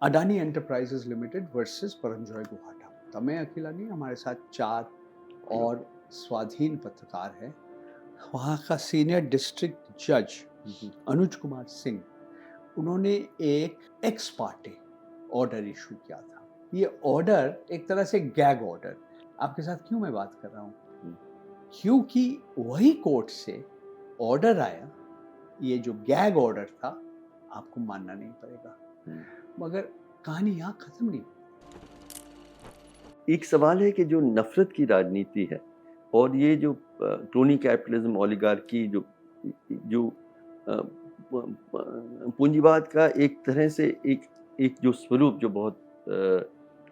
Adani enterprises limited versus Paranjoy गुहाटा। तो मैं अकेला नहीं, हमारे साथ 4 और स्वाधीन पत्रकार हैं। वहाँ का सीनियर डिस्ट्रिक्ट जज अनुज कुमार सिंह, उन्होंने एक एक्स पार्टी ऑर्डर इशू किया था। ये ऑर्डर एक तरह से गैग ऑर्डर। आपके साथ क्यों मैं बात कर रहा हूँ? क्योंकि वही कोर्ट से ऑर्डर आया, ये जो गैग ऑर्डर था, आपको मानना नहीं पड़ेगा। मगर कहानी यहाँ खत्म नहीं। एक सवाल है कि जो नफ़रत की राजनीति है और ये जो क्रोनी कैपिटलिज़्म, ओलिगार्की जो जो पूंजीवाद का एक तरह से एक जो स्वरूप जो बहुत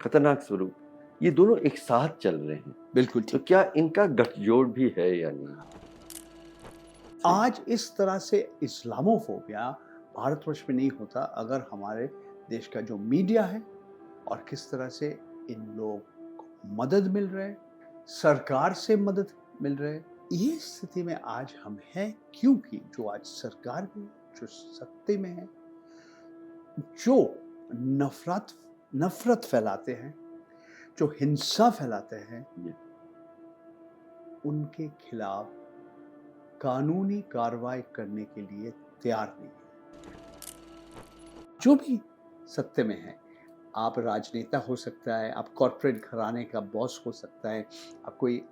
खतरनाक स्वरूप, ये दोनों एक साथ चल रहे हैं। बिल्कुल तो ठीक। क्या इनका गठजोड़ भी है या नहीं? आज इस तरह से इस्लामोफोबिया भारतवर्ष में नहीं होता अगर हमारे देश का जो मीडिया है और किस तरह से इन लोग को मदद मिल रहा है, सरकार से मदद मिल रहा है। ये स्थिति में आज हम हैं क्योंकि जो आज सरकार में, जो सत्ते में है, जो नफरत नफरत फैलाते हैं, जो हिंसा फैलाते हैं, उनके खिलाफ कानूनी कार्रवाई करने के लिए तैयार नहीं है। जो भी सत्ते में है, आप राजनेता हो सकता है, आप कॉर्पोरेट घराने का बॉस हो सकता है, आप कोई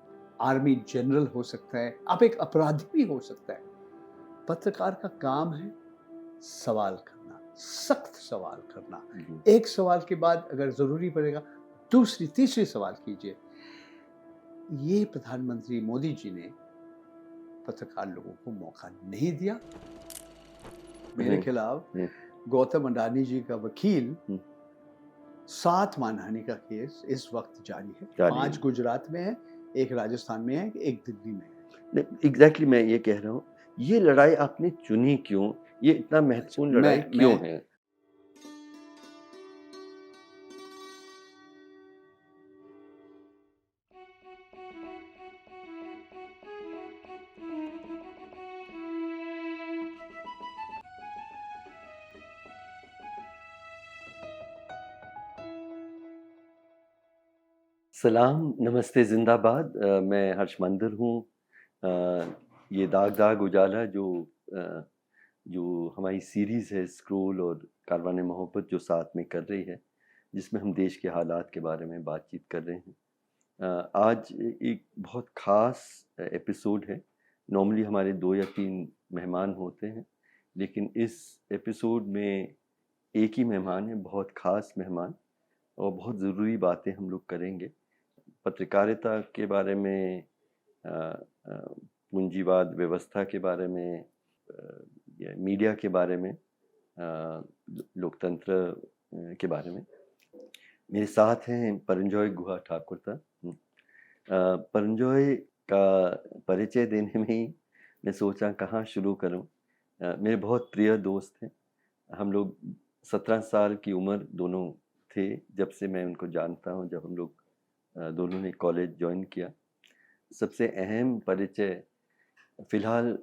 आर्मी जनरल हो सकता है, आप एक अपराधी भी हो सकता है। पत्रकार का काम है सवाल करना, सख्त सवाल करना। एक सवाल के बाद अगर जरूरी पड़ेगा दूसरी तीसरी सवाल कीजिए। ये प्रधानमंत्री मोदी जी ने पत्रकार लोगों को मौका नहीं दिया। मेरे खिलाफ गौतम अडानी जी का वकील 7 मानहानि का केस इस वक्त जारी है। 5 गुजरात में है, 1 राजस्थान में है, 1 दिल्ली में है। एग्जैक्टली मैं ये कह रहा हूँ, ये लड़ाई आपने चुनी क्यों? ये इतना महत्वपूर्ण लड़ाई क्यों है? सलाम, नमस्ते, ज़िंदाबाद। मैं हर्ष मंदर हूँ। ये दाग दाग उजाला जो हमारी सीरीज़ है स्क्रोल और कारवाने मोहब्बत जो साथ में कर रही है, जिसमें हम देश के हालात के बारे में बातचीत कर रहे हैं। आज एक बहुत ख़ास एपिसोड है। नॉर्मली हमारे 2 या 3 मेहमान होते हैं, लेकिन इस एपिसोड में एक ही मेहमान है, बहुत ख़ास मेहमान, और बहुत ज़रूरी बातें हम लोग करेंगे। पत्रकारिता के बारे में, पूंजीवाद व्यवस्था के बारे में, या मीडिया के बारे में, लोकतंत्र के बारे में। मेरे साथ हैं परंजॉय गुहा ठाकुरता। परंजॉय का परिचय देने में ही मैं सोचा कहाँ शुरू करूं। मेरे बहुत प्रिय दोस्त हैं। हम लोग 17 साल की उम्र दोनों थे जब से मैं उनको जानता हूं, जब हम लोग दोनों ने कॉलेज ज्वाइन किया। सबसे अहम परिचय फिलहाल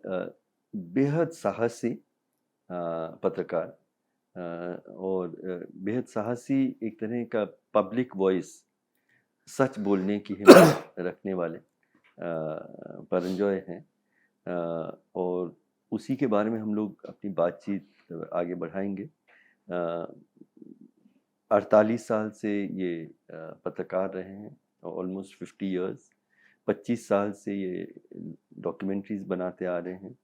बेहद साहसी पत्रकार, और बेहद साहसी एक तरह का पब्लिक वॉइस, सच बोलने की हिम्मत रखने वाले परंजॉय हैं। और उसी के बारे में हम लोग अपनी बातचीत आगे बढ़ाएंगे। 48 साल से ये पत्रकार रहे हैं, ऑलमोस्ट 50 इयर्स। 25 साल से ये डॉक्यूमेंट्रीज बनाते आ रहे हैं।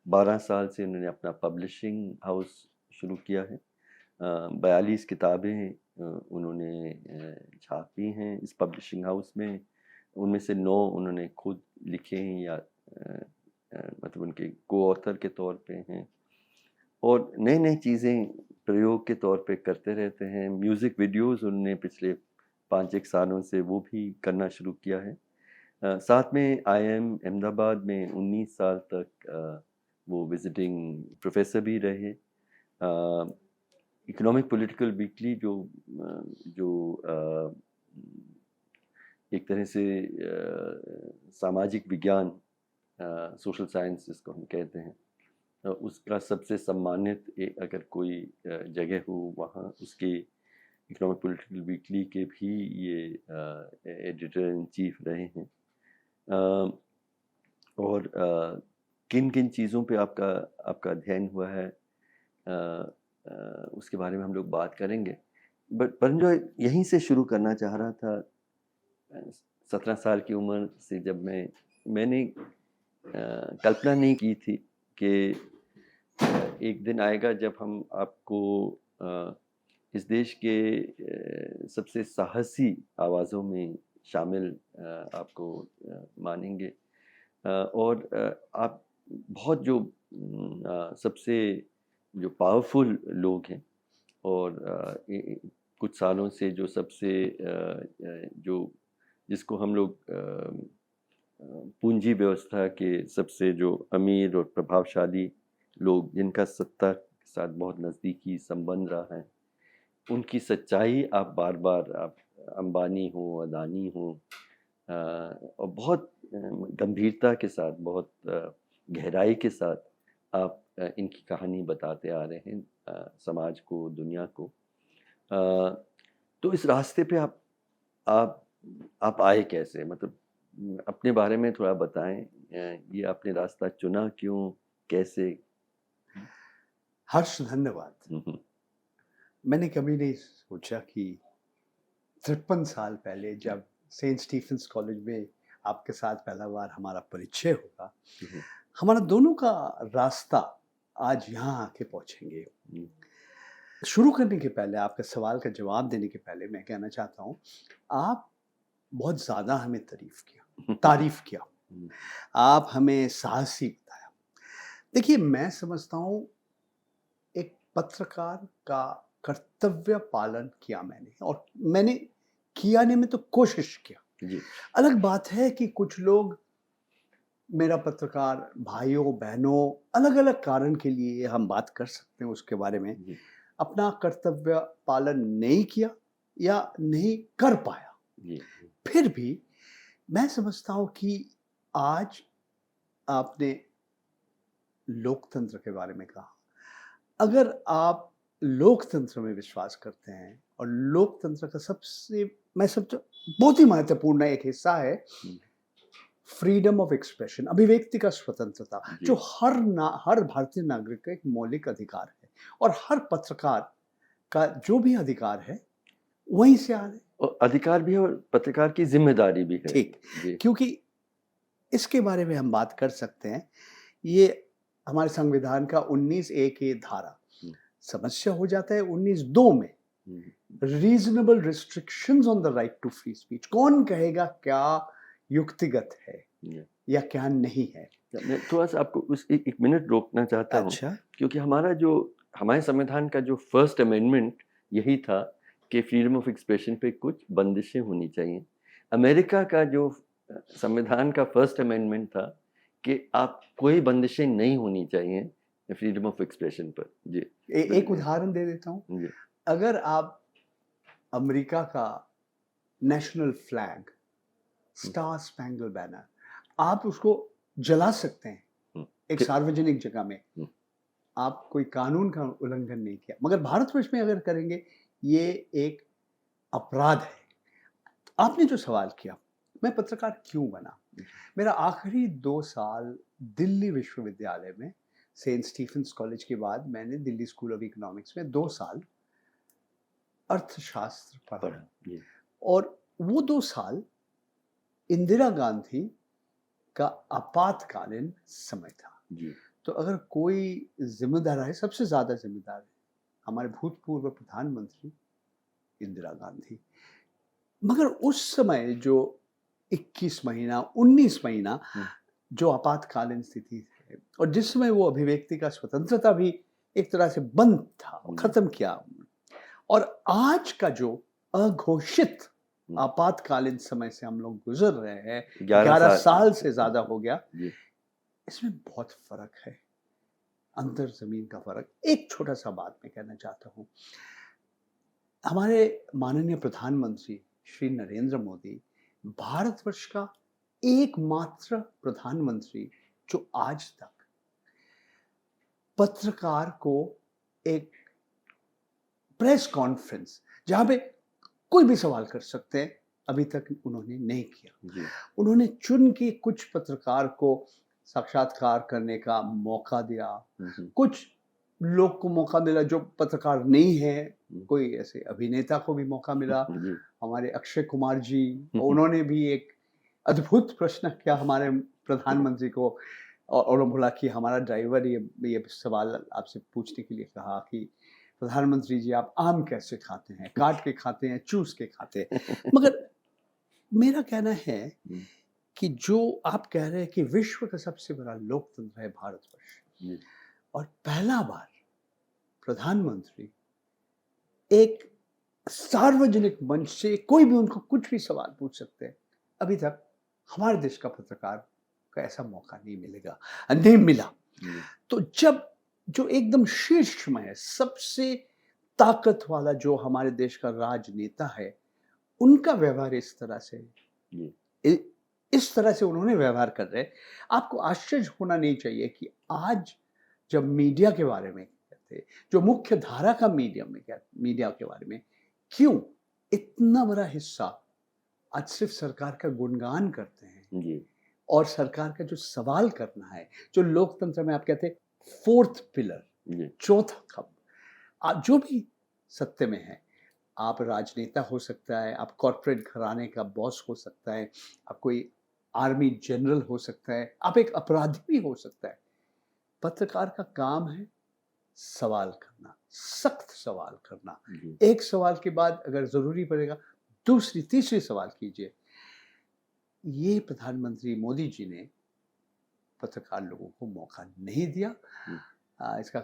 12 साल से उन्होंने अपना पब्लिशिंग हाउस शुरू किया है। 42 किताबें उन्होंने छापी हैं इस पब्लिशिंग हाउस में। उनमें से 9 उन्होंने खुद लिखे हैं या मतलब उनके को ऑथर के तौर पे हैं, और नई नई चीज़ें प्रयोग के तौर पे करते रहते हैं। म्यूज़िक वीडियोस उन्होंने पिछले 5-1 सालों से वो भी करना शुरू किया है। साथ में IIM अहमदाबाद में 19 साल तक वो विजिटिंग प्रोफेसर भी रहे। इकोनॉमिक पॉलिटिकल वीकली जो एक तरह से सामाजिक विज्ञान, सोशल साइंस जिसको हम कहते हैं, उसका सबसे सम्मानित अगर कोई जगह हो वहाँ उसके इकोनॉमिक पॉलिटिकल वीकली के भी ये एडिटर इन चीफ रहे हैं। अ, और किन किन चीज़ों पे आपका अध्ययन हुआ है, उसके बारे में हम लोग बात करेंगे। बट पर जो यहीं से शुरू करना चाह रहा था, 17 साल की उम्र से जब मैंने कल्पना नहीं की थी कि एक दिन आएगा जब हम आपको इस देश के सबसे साहसी आवाज़ों में शामिल आपको मानेंगे, और आप बहुत जो सबसे जो पावरफुल लोग हैं और कुछ सालों से जो सबसे जो जिसको हम लोग पूंजी व्यवस्था के सबसे जो अमीर और प्रभावशाली लोग जिनका सत्ता के साथ बहुत नज़दीकी संबंध रहा है, उनकी सच्चाई आप बार बार आप अंबानी हो, अदानी हो, और बहुत गंभीरता के साथ, बहुत गहराई के साथ आप इनकी कहानी बताते आ रहे हैं समाज को, दुनिया को। तो इस रास्ते पे आप आए कैसे? मतलब अपने बारे में थोड़ा बताएं। ये आपने रास्ता चुना क्यों, कैसे? हर्ष, धन्यवाद। मैंने कभी नहीं सोचा कि 53 साल पहले जब सेंट स्टीफेंस कॉलेज में आपके साथ पहला बार हमारा परिचय होगा, हमारा दोनों का रास्ता आज यहाँ आके पहुँचेंगे। शुरू करने के पहले, आपके सवाल का जवाब देने के पहले मैं कहना चाहता हूँ, आप बहुत ज़्यादा हमें तारीफ किया। आप हमें साहसी बताया। देखिए, मैं समझता हूँ एक पत्रकार का कर्तव्य पालन किया मैंने, और मैंने किया नहीं, मैं तो कोशिश किया। जी। अलग बात है कि कुछ लोग, मेरा पत्रकार भाइयों बहनों, अलग अलग कारण के लिए हम बात कर सकते हैं उसके बारे में, अपना कर्तव्य पालन नहीं किया या नहीं कर पाया। फिर भी मैं समझता हूँ कि आज आपने लोकतंत्र के बारे में कहा। अगर आप लोकतंत्र में विश्वास करते हैं, और लोकतंत्र का सबसे बहुत ही महत्वपूर्ण एक हिस्सा है फ्रीडम ऑफ एक्सप्रेशन, अभिव्यक्ति का स्वतंत्रता, जो हर भारतीय नागरिक का एक मौलिक अधिकार है, और हर पत्रकार का जो भी अधिकार है वहीं से आ रहे, और अधिकार भी है और पत्रकार की जिम्मेदारी भी है। ठीक, क्योंकि इसके बारे में हम बात कर सकते हैं। ये हमारे संविधान का 19(a) की धारा। समस्या हो जाता है 19(2) में, reasonable restrictions on the right to free speech. कौन कहेगा क्या युक्तिगत है या क्या नहीं है। मैं थोड़ा सा आपको उस एक मिनट रोकना चाहता हूँ। अच्छा। क्योंकि हमारे संविधान का जो फर्स्ट अमेंडमेंट यही था कि फ्रीडम ऑफ एक्सप्रेशन पे कुछ बंदिशें होनी चाहिए। अमेरिका का जो संविधान का फर्स्ट अमेंडमेंट था कि आप कोई बंदिशें नहीं होनी चाहिए फ्रीडम ऑफ एक्सप्रेशन पर। जी। एक उदाहरण दे देता हूँ। अगर आप अमेरिका का national flag, star spangle banner, आप उसको जला सकते हैं एक सार्वजनिक जगह में, आप कोई कानून का उल्लंघन नहीं किया। मगर भारतवर्ष में अगर करेंगे, ये एक अपराध है। आपने जो सवाल किया, मैं पत्रकार क्यों बना, मेरा आखिरी 2 साल दिल्ली विश्वविद्यालय में, सेंट स्टीफेंस कॉलेज के बाद मैंने दिल्ली स्कूल ऑफ इकोनॉमिक्स में 2 साल अर्थशास्त्र पढ़ा, और वो 2 साल इंदिरा गांधी का आपातकालीन समय था। तो अगर कोई जिम्मेदार है, सबसे ज्यादा जिम्मेदार है हमारे भूतपूर्व प्रधानमंत्री इंदिरा गांधी। मगर उस समय जो 21 महीना 19 महीना जो आपातकालीन स्थिति है, और जिस समय वो अभिव्यक्ति का स्वतंत्रता भी एक तरह से बंद था, खत्म किया, और आज का जो अघोषित आपातकालीन समय से हम लोग गुजर रहे हैं, 11 साल से ज्यादा हो गया, इसमें बहुत फर्क है, अंतर जमीन का फर्क। एक छोटा सा बात मैं कहना चाहता हूँ। हमारे माननीय प्रधानमंत्री श्री नरेंद्र मोदी भारतवर्ष का एकमात्र प्रधानमंत्री जो आज तक पत्रकार को एक प्रेस कॉन्फ्रेंस, जहाँ पे कोई भी सवाल कर सकते हैं, अभी तक उन्होंने नहीं किया। जी। उन्होंने चुन के कुछ पत्रकार को साक्षात्कार करने का मौका दिया, हुँ। कुछ लोग को मौका मिला जो पत्रकार नहीं है, हुँ। कोई ऐसे अभिनेता को भी मौका मिला। जी। हमारे अक्षय कुमार जी, हुँ। उन्होंने भी एक अद्भुत प्रश्न किया हमारे प्रधानमंत्री को और बोला कि हमारा ड्राइवर ये सवाल आपसे पूछने के लिए कहा कि प्रधानमंत्री जी आप आम कैसे खाते हैं? काट के खाते हैं, चूस के खाते हैं? मगर मेरा कहना है हुँ। कि जो आप कह रहे हैं कि विश्व का सबसे बड़ा लोकतंत्र है भारतवर्ष, जी। और पहला बार प्रधानमंत्री एक सार्वजनिक मंच से कोई भी उनको कुछ भी सवाल पूछ सकते हैं। अभी तक हमारे देश का पत्रकार को ऐसा मौका नहीं मिलेगा, नहीं मिला। जी। तो जब जो एकदम शीर्ष में है, सबसे ताकत वाला जो हमारे देश का राजनेता है, उनका व्यवहार इस तरह से, जी। इ इस तरह से उन्होंने व्यवहार कर रहे हैं, आपको आश्चर्य होना नहीं चाहिए कि आज जब मीडिया के बारे में कहते हैं, जो मुख्य धारा का मीडिया के बारे में क्यों इतना बड़ा हिस्सा आज सिर्फ सरकार का गुणगान करते हैं जी। और सरकार का जो सवाल करना है, जो लोकतंत्र में आप कहते हैं फोर्थ पिलर, जी। चौथा खंभ, आप जो भी सत्ते में है, आप राजनेता हो सकता है, आप कॉर्पोरेट घराने का बॉस हो सकता है, आप कोई आर्मी जनरल हो सकता है, आप एक अपराधी भी हो सकता है। पत्रकार का काम है सवाल करना, सख्त सवाल करना। जी। एक सवाल के बाद अगर ज़रूरी पड़ेगा, दूसरी, तीसरी सवाल कीजिए। ये प्रधानमंत्री मोदी जी ने पत्रकार लोगों को मौका नहीं दिया। हुँ। इसका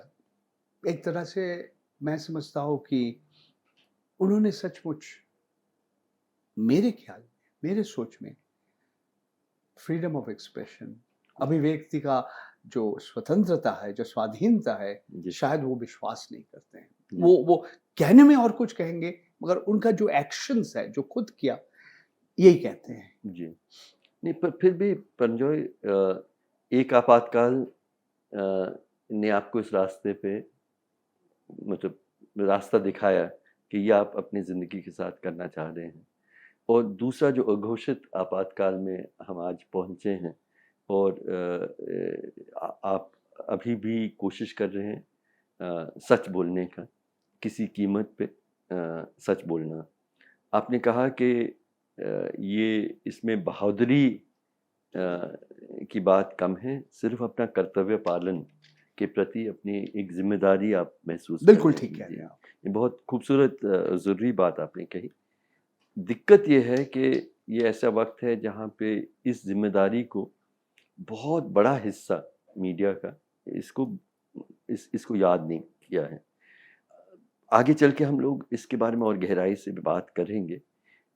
एक तरह से मैं समझता हूँ कि उन्होंने सचमुच मेरे ख्याल में, मेरे सोच में फ्रीडम ऑफ एक्सप्रेशन, अभिव्यक्ति का जो स्वतंत्रता है, जो स्वाधीनता है, जी। शायद वो विश्वास नहीं करते हैं। जी। वो कहने में और कुछ कहेंगे, मगर उनका जो एक्शंस है, जो खुद किया, यही कहते हैं। जी। नहीं, पर फिर भी पंजोय एक आपातकाल ने आपको इस रास्ते पे मतलब रास्ता दिखाया कि ये आप अपनी ज़िंदगी के साथ करना चाह रहे हैं। और दूसरा जो अघोषित आपातकाल में हम आज पहुँचे हैं और आप अभी भी कोशिश कर रहे हैं सच बोलने का, किसी कीमत पे सच बोलना। आपने कहा कि ये इसमें बहादुरी की बात कम है, सिर्फ़ अपना कर्तव्य पालन के प्रति अपनी एक ज़िम्मेदारी आप महसूस कर बिल्कुल रहे ठीक हैं। कह रहे जी, हैं आप। ये बहुत खूबसूरत ज़रूरी बात आपने कही। दिक्कत ये है कि ये ऐसा वक़्त है जहाँ पे इस ज़िम्मेदारी को बहुत बड़ा हिस्सा मीडिया का इसको इसको याद नहीं किया है। आगे चल के हम लोग इसके बारे में और गहराई से भी बात करेंगे।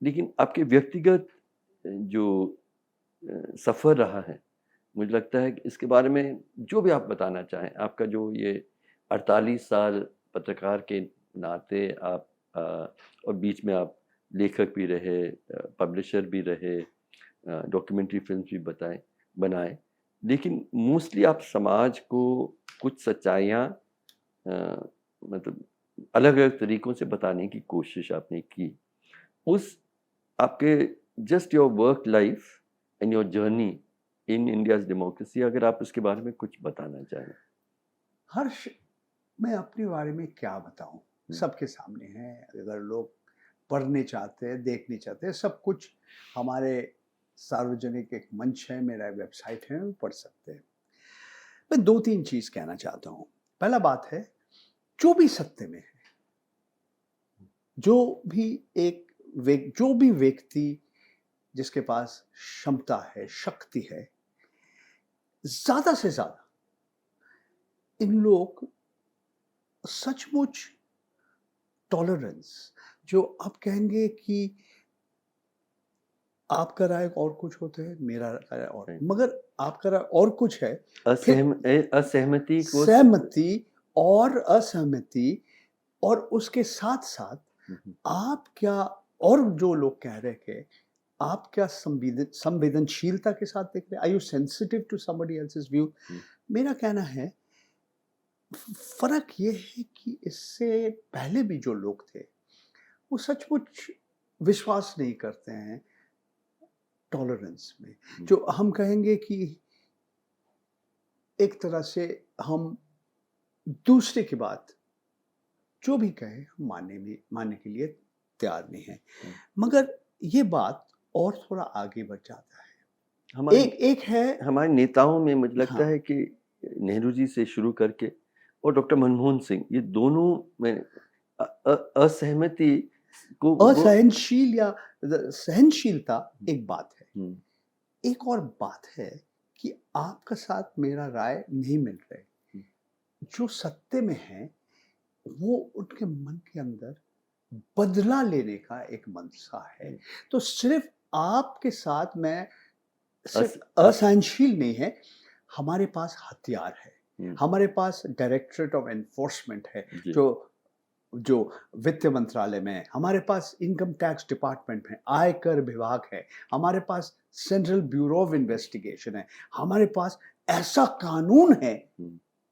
लेकिन आपके व्यक्तिगत जो सफ़र रहा है, मुझे लगता है कि इसके बारे में जो भी आप बताना चाहें, आपका जो ये 48 साल पत्रकार के नाते आप और बीच में आप लेखक भी रहे, पब्लिशर भी रहे, डॉक्यूमेंट्री फ़िल्म्स भी बनाए। लेकिन मोस्टली आप समाज को कुछ सच्चाइयाँ मतलब अलग-अलग तरीकों से बताने की कोशिश आपने की। उस आपके just your work life and your journey in India's democracy अगर आप उसके बारे में कुछ बताना चाहें? हर्ष, मैं अपने बारे में क्या बताऊँ? हुँ। सबके सामने है, अगर लोग पढ़ने चाहते हैं, देखने चाहते हैं, सब कुछ हमारे सार्वजनिक एक मंच है, मेरा वेबसाइट है, वो पढ़ सकते हैं। मैं 2-3 चीज़ कहना चाहता हूँ। पहला बात है, जो भी सत्ते में है, जो भी जो भी व्यक्ति जिसके पास क्षमता है, शक्ति है, ज़्यादा से ज़्यादा इन लोग सचमुच टॉलरेंस, जो आप कहेंगे कि आपका राय और कुछ होता है, मेरा राय और, राइट। मगर आपका राय और कुछ है, फिर असहमति को सहमति और असहमति, और उसके साथ-साथ हुँ, हुँ, आप क्या, और जो लोग कह रहे हैं, आप क्या संवेदनशीलता के साथ देख रहे हैं? Are you sensitive to somebody else's view? हुँ, मेरा कहना है, फ़र्क ये है कि इससे पहले भी जो लोग थे, वो सचमुच विश्वास नहीं करते हैं टॉलरेंस में। जो हम कहेंगे कि एक तरह से हम दूसरे की बात जो भी कहे हम मानने के लिए तैयार नहीं हैं। मगर ये बात और थोड़ा आगे बढ़ जाता है। हमारे एक है हमारे नेताओं में मुझे लगता हाँ, है कि नेहरू जी से शुरू करके और डॉक्टर मनमोहन सिंह, ये दोनों में असहमति को वो असहनशील या सहनशीलता एक बात है। हम्म, एक और बात है कि आपका साथ मेरा राय नहीं मिल रहे। जो सत्य में है वो उनके मन के अंदर बदला लेने का एक मनसा है। तो सिर्फ आपके साथ मैं सिर्फ असहनशील नहीं है, हमारे पास हथियार है। हमारे पास डायरेक्टरेट ऑफ एनफोर्समेंट है जो जो वित्त मंत्रालय में है। हमारे पास इनकम टैक्स डिपार्टमेंट है, आयकर विभाग है, हमारे पास सेंट्रल ब्यूरो ऑफ इन्वेस्टिगेशन है, हमारे पास ऐसा कानून है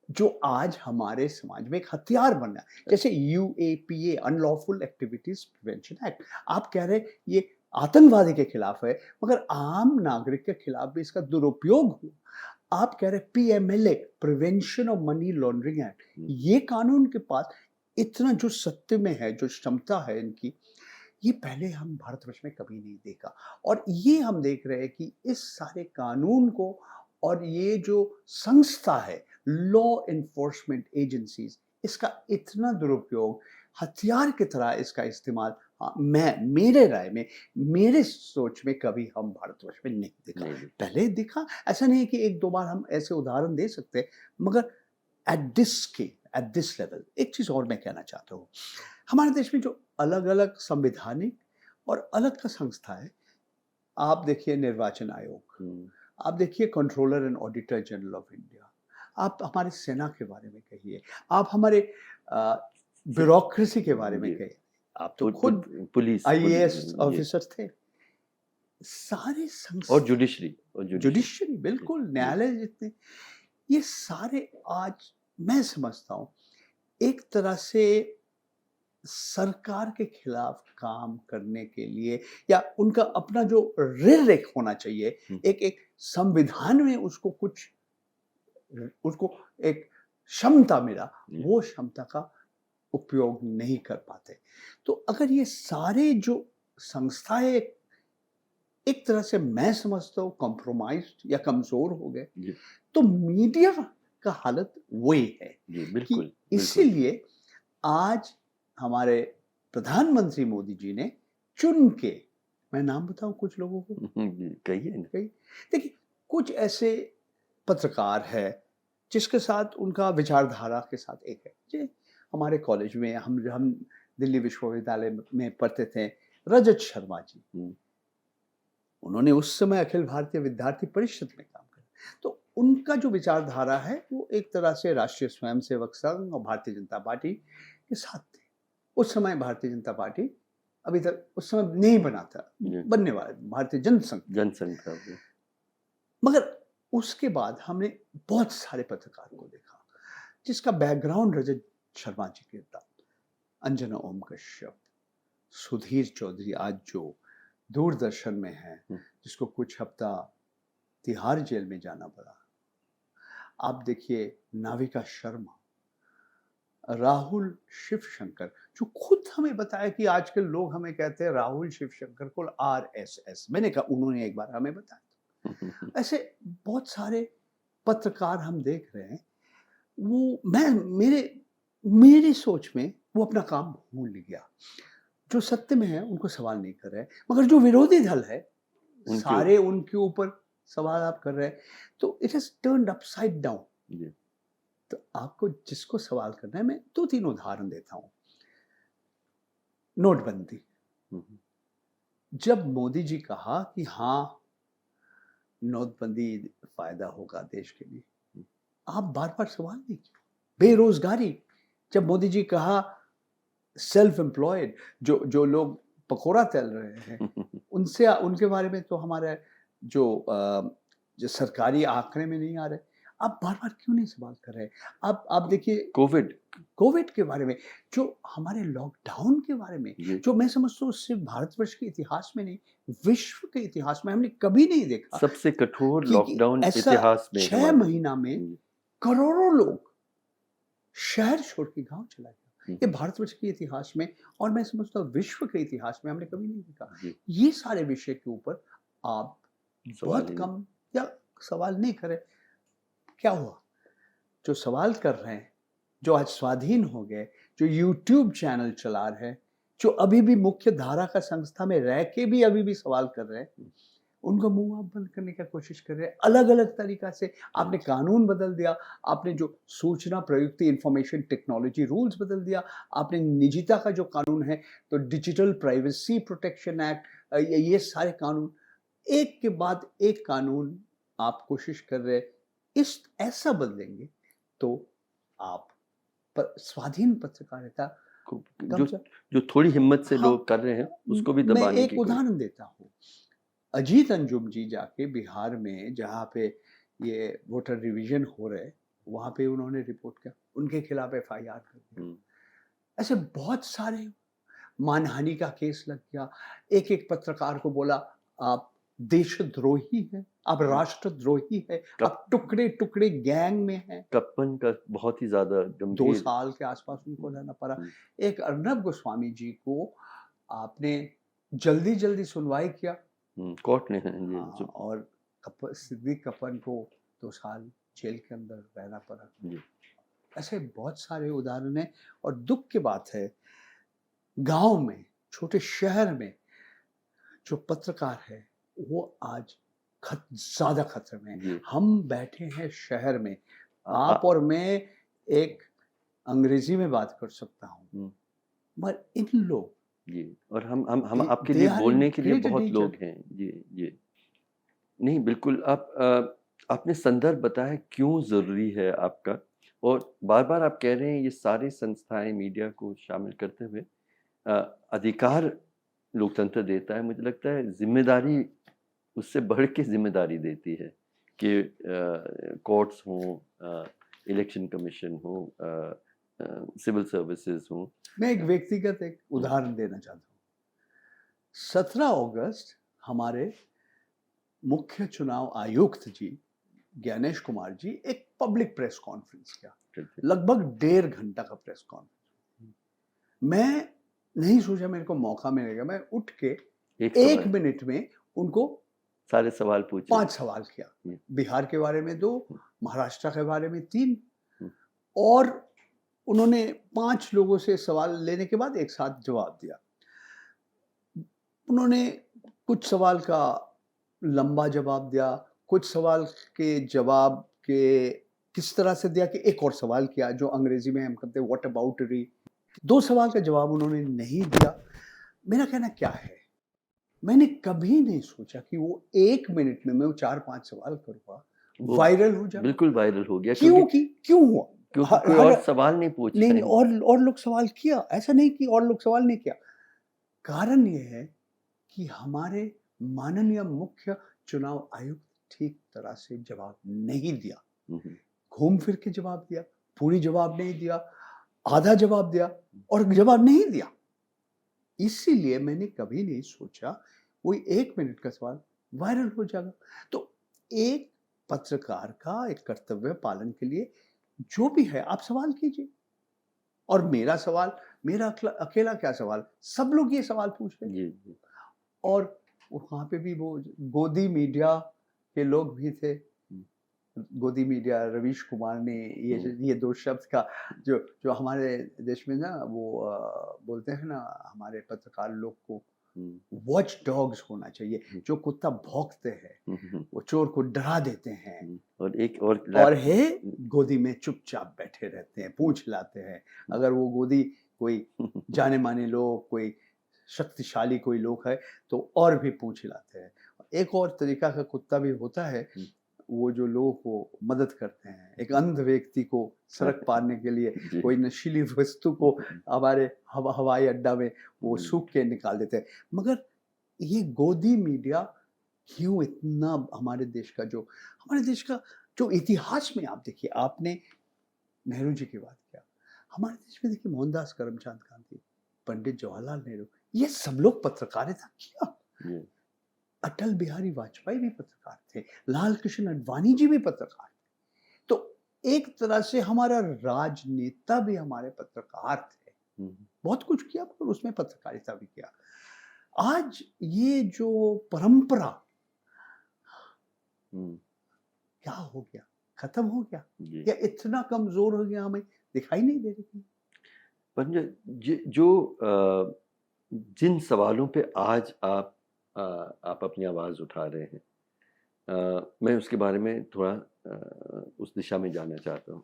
जो आज हमारे समाज में एक हथियार बना है। जैसे UAPA, unlawful activities prevention act. आप कह रहे ये आतंकवादी के खिलाफ है, मगर आम नागरिक के खिलाफ भी इसका दुरुपयोग हुआ। आप कह रहे PMLA, prevention of money laundering act. ये कानून के पास इतना जो सत्य में है, जो क्षमता है इनकी, ये पहले हम भारतवर्ष में कभी नहीं देखा। और ये हम देख रहे हैं कि इस सारे कानून को और ये जो संस्था है लॉ एनफोर्समेंट एजेंसीज, इसका इतना दुरुपयोग, हथियार की तरह इसका इस्तेमाल, हाँ, मेरे राय में, मेरे सोच में कभी हम भारतवर्ष में नहीं देखा। पहले दिखा, ऐसा नहीं कि एक दो बार हम ऐसे उदाहरण दे सकते, मगर एट दिस लेवल। एक चीज और मैं कहना चाहता हूँ, हमारे देश में जो अलग अलग संवैधानिक और अलग का संस्था है, आप देखिए निर्वाचन आयोग, आप देखिए controller and auditor general of India, आप हमारी सेना के बारे में कहिए, आप हमारे ब्यूरोक्रेसी के बारे में कहिए। आप तो खुद पुलिस आईएएस ऑफिसर थे। सारे और जुडिशरी बिल्कुल, न्यायालय जितने, ये सारे आज मैं समझता हूँ एक तरह से सरकार के खिलाफ काम करने के लिए, या उनका अपना जो एक होना चाहिए, एक संविधान में उसको एक क्षमता मिला, वो क्षमता का उपयोग नहीं कर पाते। तो अगर ये सारे जो संस्थाएं एक तरह से मैं समझता हूँ कॉम्प्रोमाइज्ड या कमजोर हो गए, तो मीडिया का हालत वही है। बिल्कुल, इसीलिए आज हमारे प्रधानमंत्री मोदी जी ने चुन के, मैं नाम बताऊं कुछ लोगों को, कहिए। देखिए, कुछ ऐसे पत्रकार है जिसके साथ उनका विचारधारा के साथ एक है। जी, हमारे कॉलेज में हम दिल्ली विश्वविद्यालय में पढ़ते थे, रजत शर्मा जी, उन्होंने उस समय अखिल भारतीय विद्यार्थी परिषद में काम किया। तो उनका जो विचारधारा है वो एक तरह से राष्ट्रीय स्वयंसेवक संघ और भारतीय जनता पार्टी के साथ थे। उस समय भारतीय जनता पार्टी अभी तक उस समय नहीं बना था, बनने वाला भारतीय जनसंघ था। मगर उसके बाद हमने बहुत सारे पत्रकार को देखा जिसका बैकग्राउंड रजत शर्मा जी के था। अंजना ओम कश्यप, सुधीर चौधरी आज जो दूरदर्शन में है, जिसको कुछ हफ्ता तिहाड़ जेल में जाना पड़ा। आप देखिए नाविका शर्मा, राहुल शिवशंकर, जो खुद हमें बताया कि आजकल लोग हमें कहते हैं राहुल शिवशंकर को आरएसएस, मैंने कहा उन्होंने एक बार हमें बताया। ऐसे बहुत सारे पत्रकार हम देख रहे हैं, वो मेरी सोच में वो अपना काम भूल गया। जो सत्य में है उनको सवाल नहीं कर रहे, मगर जो विरोधी दल है सारे उनके ऊपर सवाल आप कर रहे हैं, तो it has turned upside down. तो आपको जिसको सवाल करना है, मैं 2-3 उदाहरण देता हूं। नोटबंदी, जब मोदी जी कहा कि हाँ नोटबंदी फायदा होगा देश के लिए, आप बार बार सवाल नहीं किए। बेरोजगारी, जब मोदी जी कहा सेल्फ एम्प्लॉयड, जो लोग पकौड़ा तल रहे हैं उनके बारे में तो हमारे जो सरकारी आंकड़े में नहीं आ रहे। आप बार-बार क्यों नहीं सवाल कर रहे? आप देखिए कोविड कोविड के बारे में, जो हमारे लॉकडाउन के बारे में, जी, जो मैं समझता हूँ सिर्फ़ भारतवर्ष के इतिहास में नहीं, विश्व के इतिहास में हमने कभी नहीं देखा सबसे कठोर कि लॉकडाउन ऐसा इतिहास में 6 हमारे। महीना में जी, करोड़ों लोग शहर छोड़ के गाँव चला गया। हुँ, ये भारतवर्ष के इतिहास में और मैं समझता हूँ विश्व के इतिहास में हमने कभी नहीं देखा। जी, ये सारे विषय के ऊपर आप सवाल बहुत ही नहीं। कम या सवाल नहीं करें। क्या हुआ? जो सवाल कर रहे हैं, जो आज स्वाधीन हो गए, जो यूट्यूब चैनल चला रहे हैं, जो अभी भी मुख्य धारा का संस्था में रह के भी अभी भी सवाल कर रहे हैं, उनका मुँह आप बंद करने का कोशिश कर रहे हैं, अलग-अलग तरीक़ा से। आपने कानून बदल दिया, आपने जो सूचना प्रयुक्ति इन्फॉर्मेशन टेक्नोलॉजी रूल्स बदल दिया, आपने निजता का जो कानून है, तो डिजिटल प्राइवेसी प्रोटेक्शन एक्ट ये सारे कानून, एक के बाद एक कानून आप कोशिश कर रहे हैं, इस ऐसा बदलेंगे, तो आप स्वाधीन पत्रकारिता को कम जो से जो थोड़ी हिम्मत से हाँ, लोग कर रहे हैं, उसको भी मैं दबाने एक की कोशिश। उदाहरण देता हूँ। अजीत अंजुम जी जाके बिहार में जहाँ पे ये वोटर रिवीजन हो रहे, वहाँ पे उन्होंने रिपोर्ट किया, उनके खिलाफ एफआईआर कर दिया। हुँ, ऐसे बहुत सारे मानहानि का केस लग गया। एक-एक पत्रकार को बोला, आप देशद्रोही हैं, आप राष्ट्रद्रोही हैं, कप आप टुकड़े-टुकड़े गैंग में हैं। कप्पन का बहुत ही ज़्यादा 2 गंभीर। साल के आसपास उनको रहना पड़ा। हुँ, एक अर्नब गोस्वामी जी को आपने जल्दी-जल्दी सुनवाई किया। कोर्ट ने है ये हाँ, जो। और सिद्दीक कप्पन को 2 साल जेल के अंदर रहना पड़ा। जी, ऐसे बहुत सारे उदाहरण हैं और दुःख की बात है, गाँव में, छोटे शहर में जो पत्रकार है, वो आज ज़्यादा खतरे में है। जी। हम बैठे हैं शहर में, अ, आप अ, और मैं एक अंग्रेज़ी में बात कर सकता हूँ, हुँ, मगर इन लोग जी, और हम दे आपके दे लिए आर इन बोलने के लिए ग्रेट बहुत डेंजर। लोग हैं। जी, जी। नहीं, बिल्कुल आपने संदर्भ बताया क्यों ज़रूरी है आपका, और बार-बार आप कह रहे हैं ये सारी संस्थाएँ मीडिया को शामिल करते हुए अ, अधिकार लोकतंत्र देता है। मुझे लगता है ज़िम्मेदारी उससे बढ़ के ज़िम्मेदारी देती है कि कोर्ट्स हों, इलेक्शन कमीशन हो, सिविल सर्विसेज़ हों। मैं एक व्यक्तिगत एक हुँ, उदाहरण देना चाहता हूँ। 17 अगस्त हमारे मुख्य चुनाव आयुक्त जी, ज्ञानेश कुमार जी एक पब्लिक प्रेस कॉन्फ्रेंस किया। करते लगभग 1.5 घंटा का प्रेस कॉन्फ्रेंस। मैं नहीं सोचा मेरे को मौका मिलेगा, मैं उठ के एक 1 सवाल, मिनट में उनको सारे सवाल पूछे। 5 सवाल किया। हुँ, बिहार के बारे में 2, हुँ, महाराष्ट्र के बारे में 3 हुँ, और उन्होंने 5 लोगों से सवाल लेने के बाद एक साथ जवाब दिया। उन्होंने कुछ सवाल का लंबा जवाब दिया, कुछ सवाल के जवाब के किस तरह से दिया कि एक और सवाल किया जो अंग्रेजी में हम कहते हैं व्हाट अबाउट री। 2 सवाल का जवाब उन्होंने नहीं दिया। मेरा कहना क्या है, मैंने कभी नहीं सोचा कि वो 1 मिनट में मैं वो 4-5 सवाल करूँगा, वो वायरल हो जाऊँगा। बिल्कुल वायरल हो गया क्योंकि क्यों हुआ? क्योंकि हर कोई हर और सवाल नहीं पूछ नहीं, रहे नहीं हैं। और लोग सवाल किया, ऐसा नहीं कि और लोग सवाल नहीं किया। कारण ये है कि हमारे माननीय मुख्य चुनाव आयुक्त ठीक तरह से जवाब नहीं दिया। हुँ, हुँ, घूम फिर के जवाब दिया, पूरी जवाब नहीं दिया, आधा जवाब दिया और जवाब नहीं दिया। इसीलिए मैंने कभी नहीं सोचा कोई 1 मिनट का सवाल वायरल हो जाएगा। तो एक पत्रकार का एक कर्तव्य पालन के लिए जो भी है आप सवाल कीजिए। और मेरा सवाल, मेरा अकेला क्या सवाल, सब लोग ये सवाल पूछ रहे हैं। जी, जी। और वहाँ पे भी वो गोदी मीडिया के लोग भी थे। हुँ, गोदी मीडिया, रवीश कुमार ने हुँ, ये 2 शब्द का जो जो हमारे देश में ना वो बोलते हैं ना हमारे पत्रकार लोग को हुँ, वॉच डॉग्स होना चाहिए, हुँ, जो कुत्ता भौंकते हैं, हुँ, हुँ, वो चोर को डरा देते हैं। और एक और और लैप। है गोदी में चुपचाप बैठे रहते हैं, पूँछ हिलाते हैं। अगर वो गोदी कोई जाने-माने लोग, कोई शक्तिशाली कोई लोग है, तो और भी पूँछ हिलाते हैं। एक और तरीका का कुत्ता भी होता है, हुँ, वो जो लोगों को मदद करते हैं। एक अंध व्यक्ति को सड़क पारने के लिए जी। कोई नशीली वस्तु को हमारे हवाई अड्डा में वो हुँ, सूख के निकाल देते हैं। मगर ये गोदी मीडिया क्यों इतना हमारे देश का जो इतिहास में आप देखिए, आपने नेहरू जी की बात किया, हमारे देश में देखिए मोहनदास करमचंद गांधी, पंडित जवाहरलाल नेहरू, ये सब लोग पत्रकारिता किया। जी, अटल बिहारी वाजपेयी भी पत्रकार थे, लाल कृष्ण अडवाणी जी भी पत्रकार थे। तो एक तरह से हमारा राजनेता भी हमारे पत्रकार थे। हुँ, बहुत कुछ किया पर उसमें पत्रकारिता भी किया। आज ये जो परंपरा हुँ, क्या हो गया? खत्म हो गया? जी। या इतना कमज़ोर हो गया हमें दिखाई नहीं दे रही? पर जो जिन सवालों पे आज आप अपनी आवाज़ उठा रहे हैं, मैं उसके बारे में थोड़ा उस दिशा में जानना चाहता हूँ।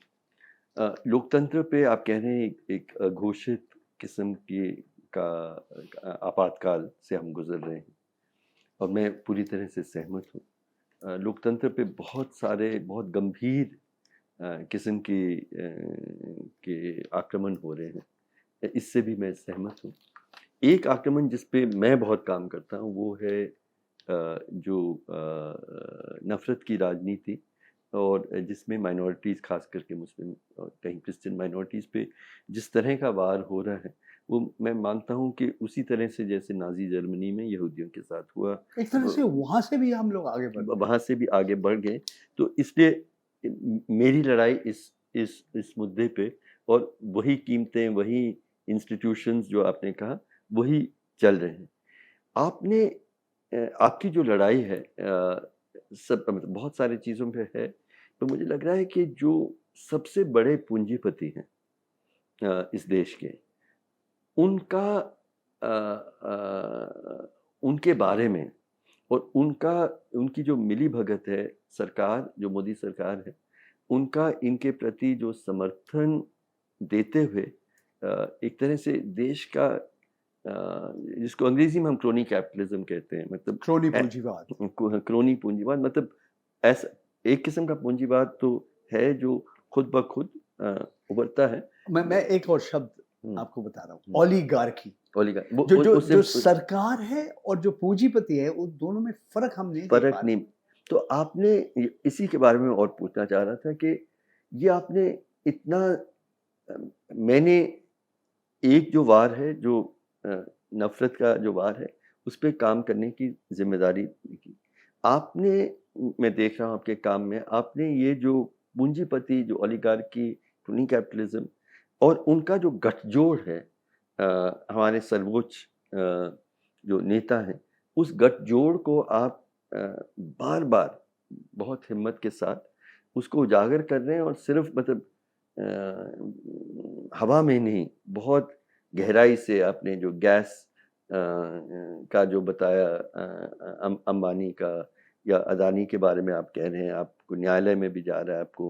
लोकतंत्र पे आप कह रहे हैं एक अघोषित किस्म की का आपातकाल से हम गुज़र रहे हैं और मैं पूरी तरह से सहमत हूँ। लोकतंत्र पे बहुत सारे बहुत गंभीर किस्म के आक्रमण हो रहे हैं। इससे भी मैं सहमत हूँ। एक आक्रमण जिस पे मैं बहुत काम करता हूँ वो है जो नफ़रत की राजनीति और जिसमें माइनॉरिटीज़ ख़ास करके मुस्लिम और कहीं क्रिश्चियन माइनॉरिटीज़ पे जिस तरह का वार हो रहा है, वो मैं मानता हूँ कि उसी तरह से जैसे नाज़ी जर्मनी में यहूदियों के साथ हुआ, एक तरह से वहाँ से भी हम लोग आगे बढ़ गए। वहाँ से भी आगे बढ़ गए। तो इसलिए मेरी लड़ाई इस मुद्दे पे और वही कीमतें, वही इंस्टीट्यूशंस जो आपने कहा, वही चल रहे हैं। आपने आपकी जो लड़ाई है सब मतलब बहुत सारी चीज़ों पे है, तो मुझे लग रहा है कि जो सबसे बड़े पूंजीपति हैं इस देश के, उनका उनके बारे में और उनकी जो मिलीभगत है, सरकार जो मोदी सरकार है, उनका इनके प्रति जो समर्थन देते हुए एक तरह से देश का जिसको अंग्रेजी में हम क्रोनी कैपिटलिज्म कहते हैं, मतलब क्रोनी पूंजीवाद। क्रोनी पूंजीवाद, मतलब ऐसा एक किस्म का पूंजीवाद तो है जो खुद ब खुद उभरता है। मैं एक और शब्द हम्म, आपको बता रहा हूँ, हम्म, ओलिगार्की। ओलिगा जो जो उससे जो सरकार है और जो पूंजीपति है, उन दोनों में फ़र्क हम नहीं देख फर्क पा नहीं। रहे। तो आपने इसी के बारे में और पूछना चाह रहा था कि ये आपने इतना मैंने एक जो वार है जो नफ़रत का जो वार है, उस पे काम करने की ज़िम्मेदारी की। आपने मैं देख रहा हूँ आपके काम में, आपने ये जो पूंजीपति, जो ओलिगार्की, क्रोनी कैपिटलिज़्म और उनका जो गठजोड़ है हमारे सर्वोच्च जो नेता हैं, उस गठजोड़ को आप बार-बार बहुत हिम्मत के साथ उसको उजागर कर रहे हैं और सिर्फ़ मतलब हवा में नहीं, बहुत गहराई से आपने जो गैस का जो बताया अंबानी का या अदानी के बारे में आप कह रहे हैं, आपको न्यायालय में भी जा रहा है, आपको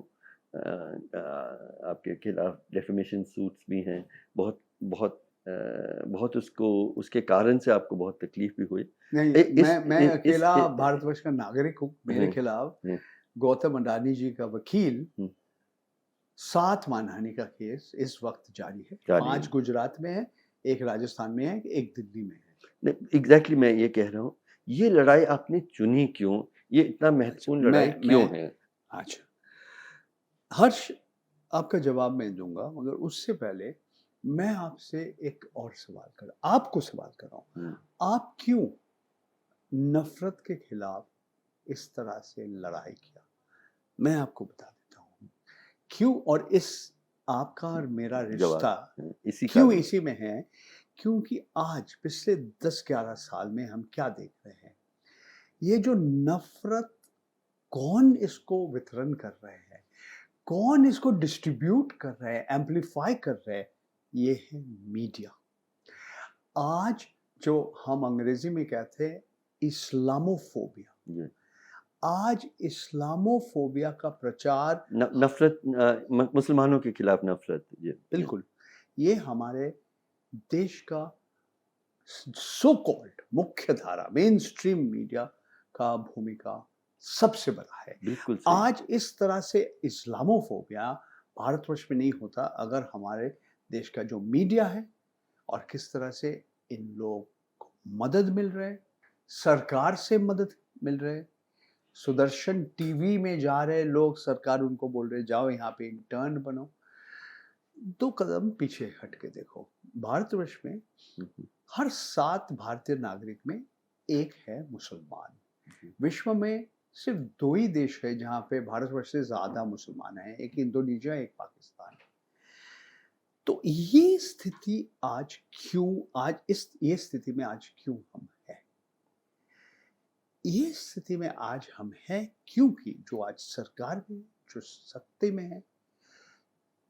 आपके खिलाफ डेफेमेशन सूट्स भी हैं, बहुत बहुत बहुत उसको उसके कारण से आपको बहुत तकलीफ भी हुई। नहीं, मैं इस अकेला भारतवर्ष का नागरिक हूँ। मेरे हुँ, खिलाफ हुँ, गौतम अडानी जी का वकील हुँ, 7 मानहानि का केस इस वक़्त जारी है। जारी 5 है। गुजरात में है, 1 राजस्थान में है, 1 दिल्ली में है। नहीं, एग्ज़ैक्टली मैं ये कह रहा हूँ, ये लड़ाई आपने चुनी क्यों? ये इतना अच्छा, महत्वपूर्ण लड़ाई क्यों है? अच्छा, हर्ष, आपका जवाब मैं दूँगा, मगर उससे पहले मैं आपसे एक और सवाल कर आपको सवाल कर रहा हूँ। हुँ, आप क्यों नफ़रत के खिलाफ इस तरह से लड़ाई किया? मैं आपको बता देता हूँ। क्यों, और इस आपका और मेरा जवाब रिश्ता इसी क्यों कारण इसी में है? क्योंकि आज पिछले 10-11 साल में हम क्या देख रहे हैं? ये जो नफ़रत, कौन इसको वितरण कर रहे हैं? कौन इसको डिस्ट्रीब्यूट कर रहा है, एम्प्लीफाई कर रहा है? ये है मीडिया। आज जो हम अंग्रेजी में कहते हैं इस्लामोफोबिया, जी। आज इस्लामोफोबिया का प्रचार नफ़रत मुसलमानों के खिलाफ नफ़रत, जी, जी, बिल्कुल, ये हमारे देश का सो कॉल्ड मुख्य धारा मेन स्ट्रीम मीडिया का भूमिका सबसे बड़ा है। बिल्कुल सही। आज इस तरह से इस्लामोफोबिया भारतवर्ष में नहीं होता अगर हमारे देश का जो मीडिया है और किस तरह से इन लोग को मदद मिल रहा है, सरकार से मदद मिल रहा है, सुदर्शन टीवी में जा रहे लोग, सरकार उनको बोल रहे जाओ यहाँ पे इंटर्न बनो। 2 कदम पीछे हट के देखो, भारतवर्ष में हर 7 भारतीय नागरिक में 1 है मुसलमान। विश्व में सिर्फ 2 ही देश है जहाँ पे भारतवर्ष से ज़्यादा मुसलमान हैं, एक इंडोनेशिया, एक पाकिस्तान। तो ये स्थिति आज ये स्थिति में आज क्यों हम हैं? ये स्थिति में आज हम हैं क्योंकि जो आज सरकार में, जो सत्ते में है,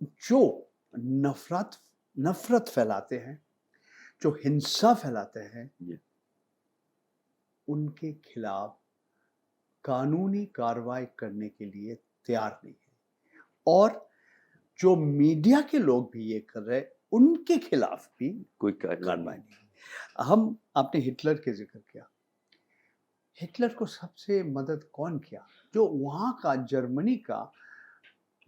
जो नफरत फैलाते हैं, जो हिंसा फैलाते हैं, उनके खिलाफ कानूनी कार्रवाई करने के लिए तैयार नहीं है। और जो मीडिया के लोग भी ये कर रहे हैं, उनके खिलाफ भी कोई कार्रवाई नहीं। आपने हिटलर के जिक्र किया, हिटलर को सबसे मदद कौन किया? जो वहां का जर्मनी का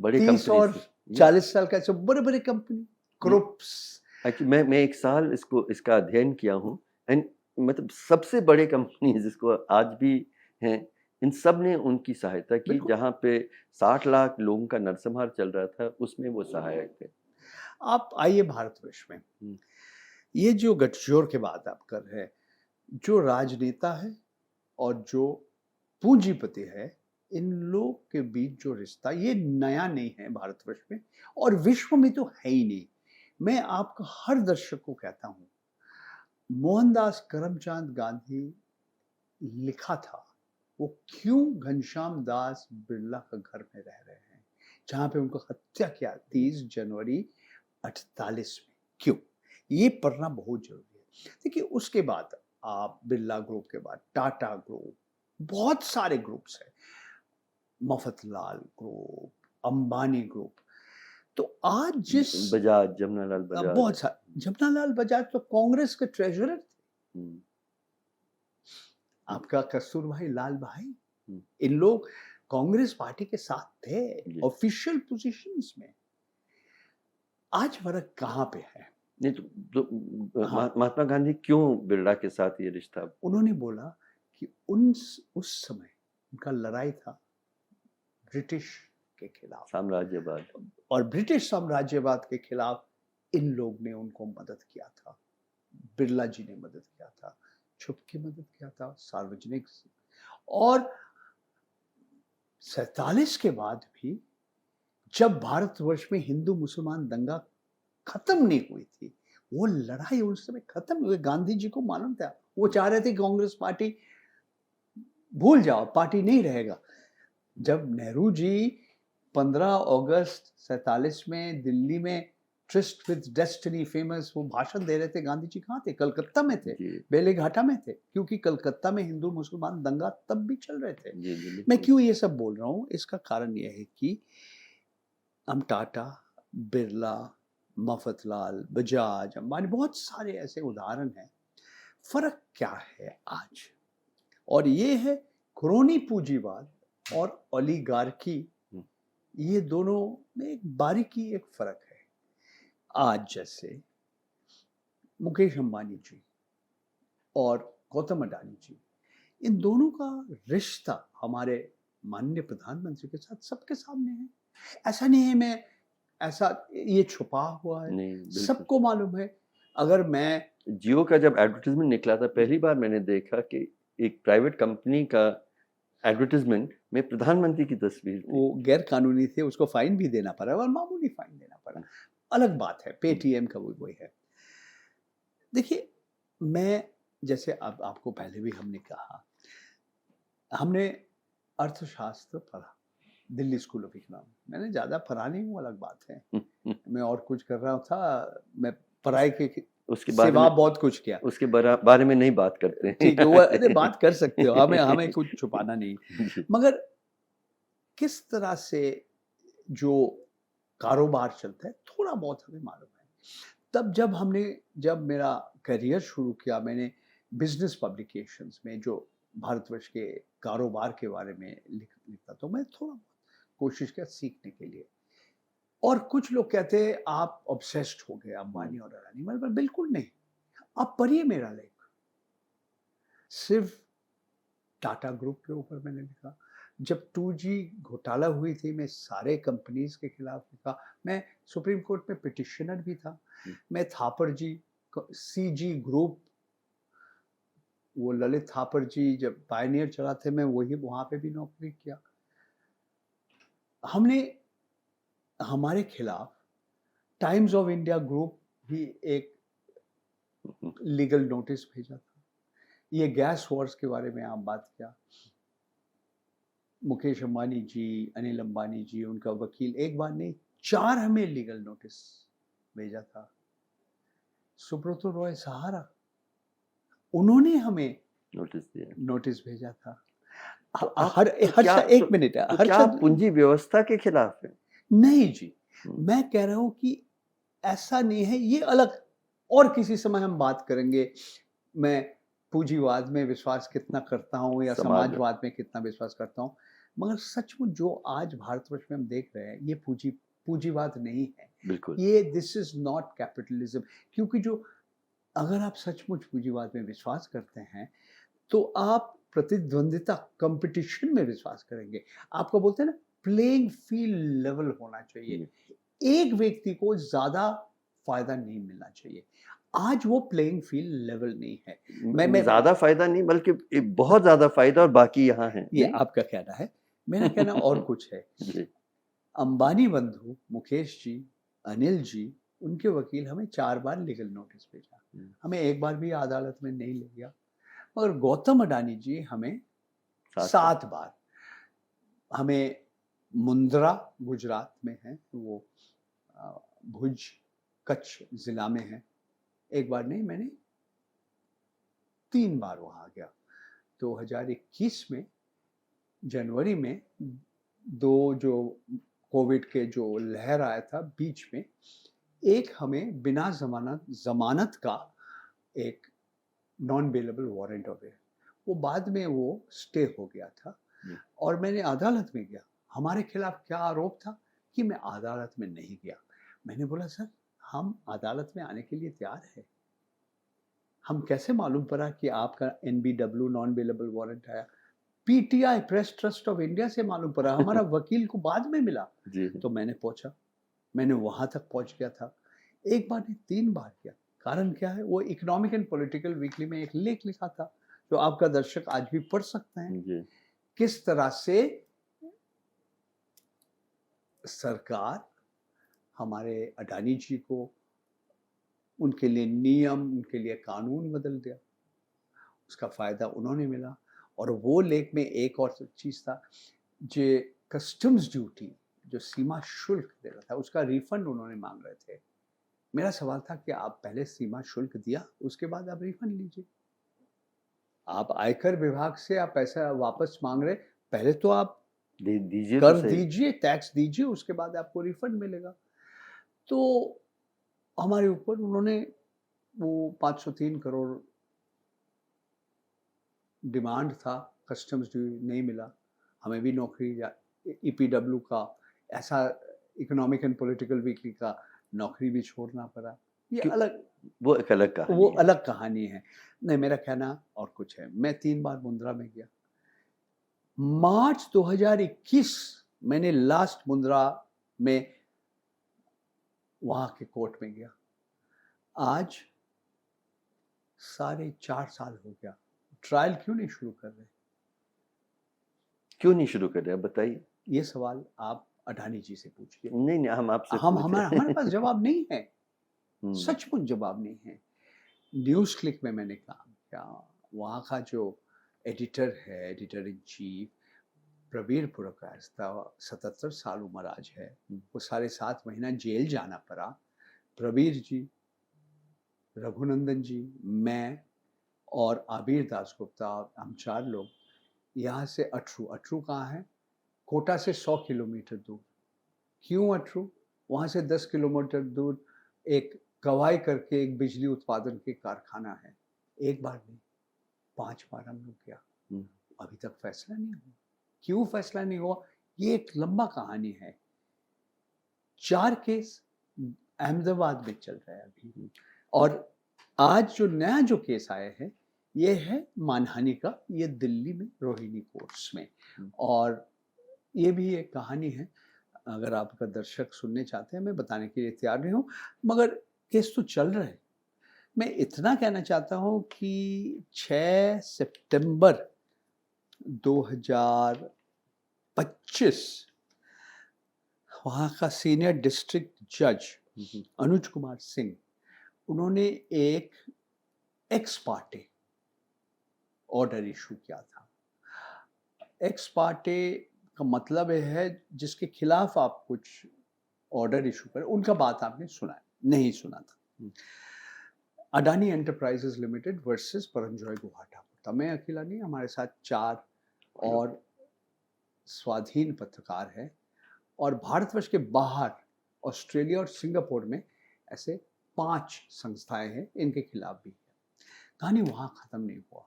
बड़े 30 और 40 साल का सब बड़े कंपनी ग्रुप्स। एक्चुअली मैं 1 साल इसका अध्ययन किया हूँ, एंड मतलब सबसे बड़े कंपनी जिसको आज भी हैं, इन सब ने उनकी सहायता की। जहाँ पे 60 लाख लोगों का नरसंहार चल रहा था, उसमें वो सहायक थे। आप आइए भारतवर्ष में, ये जो गठजोड़ के बात आप कर रहे हैं, जो राजनेता है और जो पूंजीपति है, इन लोग के बीच जो रिश्ता, ये नया नहीं है भारतवर्ष में और विश्व में तो है ही नहीं। मैं आपको हर दर्शक को कहता हूँ, मोहनदास करमचंद गांधी लिखा था, वो क्यों घनश्याम दास बिरला का घर में रह रहे हैं, जहां पे उनको हत्या किया 30 जनवरी 48 में, क्यों? ये पढ़ना बहुत जरूरी है। देखिए, उसके बाद आप बिरला ग्रुप के बाद टाटा ग्रुप, बहुत सारे ग्रुप्स हैं, मफतलाल ग्रुप, अंबानी ग्रुप। तो आज जिस बजाज, जमनालाल बजाज, बहुत सारे, जमनालाल बजाज तो कांग्रेस के ट्रेजरर थे। आपका कस्तूरभाई लाल भाई, इन लोग कांग्रेस पार्टी के साथ थे ऑफिशियल पोजीशंस में। आज फर्क कहाँ पे है? नहीं तो महात्मा गांधी क्यों बिरला के साथ ये रिश्ता? उन्होंने बोला कि उस समय उनका लड़ाई था ब्रिटिश के खिलाफ, साम्राज्यवाद, और ब्रिटिश साम्राज्यवाद के खिलाफ इन लोग ने उनको मदद किया था। बिरला जी ने मदद किया था, छुप के मदद किया था, सार्वजनिक। और 47 के बाद भी जब भारतवर्ष में हिंदू मुसलमान दंगा खत्म नहीं हुई थी, वो लड़ाई उस समय खत्म हुई। गांधी जी को मालूम था, वो चाह रहे थे कांग्रेस पार्टी भूल जाओ, पार्टी नहीं रहेगा। जब नेहरू जी 15 अगस्त 47 में दिल्ली में ट्रिस्ट विद डेस्टिनी फेमस वो भाषण दे रहे थे, गांधी जी कहाँ थे? कलकत्ता में थे, बेलेघाटा में थे, क्योंकि कलकत्ता में हिंदू मुसलमान दंगा तब भी चल रहे थे। मैं क्यों ये सब बोल रहा हूँ? इसका कारण यह है कि हम टाटा, बिरला, मफतलाल, बजाज, अंबानी, बहुत सारे ऐसे उदाहरण हैं। फर्क क्या है आज? और ये है क्रोनी पूंजीवाद और ओलिगार्की, ये दोनों में एक बारीकी, एक फर्क है। आज जैसे मुकेश अंबानी जी और गौतम अडानी जी, इन दोनों का रिश्ता हमारे माननीय प्रधानमंत्री के साथ सबके सामने है। ऐसा नहीं है मैं ऐसा ये छुपा हुआ है, सबको मालूम है। अगर मैं जियो का जब एडवर्टाइजमेंट निकला था, पहली बार मैंने देखा कि एक प्राइवेट कंपनी का एडवर्टाइजमेंट में प्रधानमंत्री की तस्वीर थी। वो गैर कानूनी थे, उसको फाइन भी देना पड़ा और मामूली फाइन देना पड़ा, अलग बात है। पेटीएम का वही है। देखिए, मैं जैसे अब आपको पहले भी हमने कहा, हमने अर्थशास्त्र पढ़ा दिल्ली स्कूल ऑफ इकोनॉमिक्स। मैंने ज्यादा पढ़ा नहीं हूँ, अलग बात है। मैं और कुछ कर रहा था, मैं पढ़ाई के उसके सिवा बहुत कुछ किया, उसके बारे में नहीं बात करते। ठीक है, वो अरे बात कर सकते हो, हमें कुछ छुपाना नहीं। मगर किस तरह से जो कारोबार चलता है थोड़ा बहुत हमें मालूम है। तब जब मेरा करियर शुरू किया, मैंने बिजनेस पब्लिकेशंस में जो भारतवर्ष के कारोबार के बारे में लिखता, तो मैं थोड़ा कोशिश किया सीखने के लिए। और कुछ लोग कहते हैं आप ऑब्सेस्ड हो गए अंबानी और अडानी, मगर बिल्कुल नहीं। आप पढ़िए मेरा लेख, सिर्फ टाटा ग्रुप के ऊपर मैंने लिखा, जब 2G घोटाला हुई थी, मैं सारे कंपनीज के खिलाफ लिखा। मैं सुप्रीम कोर्ट में पिटिशनर भी था। मैं थापर जी, CG ग्रुप, वो ललित थापर जी जब पायनियर चलाते, मैं वही वहां पे भी नौकरी किया। हमने हमारे खिलाफ टाइम्स ऑफ इंडिया ग्रुप भी एक लीगल नोटिस भेजा था। ये गैस वॉर्स के बारे में आप बात किया, मुकेश अंबानी जी, अनिल अंबानी जी, उनका वकील एक बार नहीं 4 हमें लीगल नोटिस भेजा था। सुब्रतो रॉय सहारा, उन्होंने हमें नोटिस भेजा था। तो आप हर तो हर क्या एक मिनट, तो हर क्या आप पूंजी व्यवस्था के खिलाफ है? नहीं जी, मैं कह रहा हूं कि ऐसा नहीं है, ये अलग, और किसी समय हम बात करेंगे मैं पूंजीवाद में विश्वास कितना करता हूं या समाजवाद में कितना विश्वास करता हूं। मगर सचमुच जो आज भारतवर्ष में हम देख रहे हैं, ये पूंजीवाद नहीं है। बिल्कुल। ये दिस इज नॉट कैपिटलिज्म। क्योंकि जो, अगर आप सचमुच पूंजीवाद में विश्वास करते हैं तो आप प्रतिद्वंदिता, कंपटीशन में विश्वास करेंगे। आपको बोलते हैं ना, प्लेइंग फील्ड लेवल होना चाहिए। एक व्यक्ति को ज्यादा फायदा नहीं मिलना चाहिए। आज वो प्लेइंग फील्ड लेवल नहीं है। मैं ज्यादा फायदा नहीं, बल्कि बहुत ज्यादा फायदा और बाकी यहाँ है। ये आपका कहना है, मेरा कहना और कुछ है। अंबानी बंधु मुकेश जी, अनिल जी, उनके वकील हमें 4 बार लीगल नोटिस भेजा, हमें एक बार भी अदालत में नहीं ले गया। और गौतम अडानी जी हमें 7 बार, हमें मुंद्रा गुजरात में है, वो भुज कच्छ जिला में है, एक बार नहीं, मैंने 3 बार वहां गया। 2021 में जनवरी में 2 जो कोविड के जो लहर आया था बीच में, एक हमें बिना जमानत का एक non bailable warrant of arrest, वो बाद में वो स्टे हो गया था। और मैंने अदालत में गया, हमारे खिलाफ क्या आरोप था कि मैं अदालत में नहीं गया। मैंने बोला सर, हम अदालत में आने के लिए तैयार है, हम कैसे मालूम पड़ा कि आपका NBW नॉन बेलेबल वारंट आया? PTI press trust of India से मालूम पड़ा, हमारा वकील को बाद में मिला। तो मैंने पहुंचा, मैंने वहां तक पहुंच गया था, एक बार नहीं 3 बार किया। कारण क्या है? वो इकोनॉमिक एंड पॉलिटिकल वीकली में एक लेख लिखा था जो आपका दर्शक आज भी पढ़ सकते हैं, किस तरह से सरकार हमारे अडानी जी को, उनके लिए नियम, उनके लिए कानून बदल दिया, उसका फायदा उन्होंने मिला। और वो लेख में एक और चीज था, जो कस्टम्स ड्यूटी, जो सीमा शुल्क दे रहा था, उसका रिफंड उन्होंने मांग रहे थे। मेरा सवाल था कि आप पहले सीमा शुल्क दिया, उसके बाद आप रिफंड लीजिए। आप आयकर विभाग से आप पैसा वापस मांग रहे, पहले तो आप दीजिए, कर दीजिए, टैक्स दीजिए, उसके बाद आपको रिफंड मिलेगा। तो हमारे ऊपर उन्होंने वो 503 करोड़ डिमांड था, कस्टम्स ड्यूटी नहीं मिला, हमें भी नौकरी, या EPW का ऐसा इकोनॉमिक एंड पॉलिटिकल वीकली का नौकरी भी छोड़ना पड़ा। ये अलग, वो एक अलग कहानी, वो अलग कहानी है। नहीं, मेरा कहना और कुछ है। मैं 3 बार मुंद्रा में गया। मार्च 2021 मैंने लास्ट मुंद्रा में वहां के कोर्ट में गया। आज 4.5 साल हो गया, ट्रायल क्यों नहीं शुरू कर रहे? क्यों नहीं शुरू कर रहे, बताइए। ये सवाल आप अडानी जी से पूछिए। नहीं, हम आपसे हमारे पास जवाब नहीं है, सचमुच जवाब नहीं है। न्यूज क्लिक में मैंने काम किया, वहाँ का जो एडिटर है, एडिटर इन चीफ प्रवीर पुरकाश था, 77 साल उम्र आज है, वो 7.5 महीना जेल जाना पड़ा। प्रवीर जी, रघुनंदन जी, मैं और आबिर दासगुप्ता, हम 4 लोग यहाँ से अटरू कहाँ है? कोटा से 100 किलोमीटर दूर। क्यों अटरू? वहाँ से 10 किलोमीटर दूर एक कवाई करके एक बिजली उत्पादन के कारखाना है। एक बार नहीं, 5 बार हम लोग गया, अभी तक फैसला नहीं हुआ। क्यों फैसला नहीं हुआ? ये एक लंबा कहानी है। 4 केस अहमदाबाद में चल रहा है अभी, और आज जो नया जो केस आया है, ये है मानहानि का, ये दिल्ली में रोहिणी कोर्ट्स में। और ये भी एक कहानी है, अगर आपका दर्शक सुनने चाहते हैं, मैं बताने के लिए तैयार नहीं हूँ, मगर केस तो चल रहा है। मैं इतना कहना चाहता हूँ कि 6 सितंबर 2025 वहाँ का सीनियर डिस्ट्रिक्ट जज अनुज कुमार सिंह, उन्होंने एक एक्स पार्टे ऑर्डर इशू किया था। एक्स पार्टे का मतलब है जिसके खिलाफ आप कुछ ऑर्डर इशू करें, उनका बात आपने सुना है, नहीं सुना था। Adani enterprises limited versus Paranjoy गुहा ठाकुर। मैं अकेला नहीं, हमारे साथ 4 और स्वाधीन पत्रकार हैं, और भारतवर्ष के बाहर ऑस्ट्रेलिया और सिंगापुर में ऐसे 5 संस्थाएं हैं, इनके खिलाफ भी है। कहानी वहाँ ख़त्म नहीं हुआ।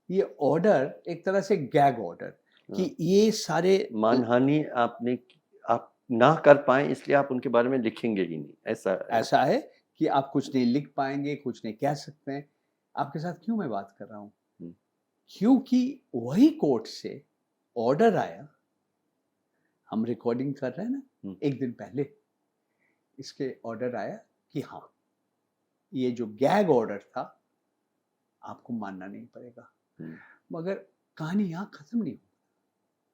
ये ऑर्डर एक तरह से गैग ऑर्डर कि ये सारे मानहानि आप ना कर पाए, इसलिए आप उनके बारे में लिखेंगे ही नहीं, ऐसा है कि आप कुछ नहीं लिख पाएंगे, कुछ नहीं कह सकते हैं। आपके साथ क्यों मैं बात कर रहा हूँ? क्योंकि वही कोर्ट से ऑर्डर आया, हम रिकॉर्डिंग कर रहे हैं ना, एक दिन पहले इसके ऑर्डर आया कि हाँ, ये जो गैग ऑर्डर था आपको मानना नहीं पड़ेगा। मगर कहानी यहाँ खत्म नहीं हुई।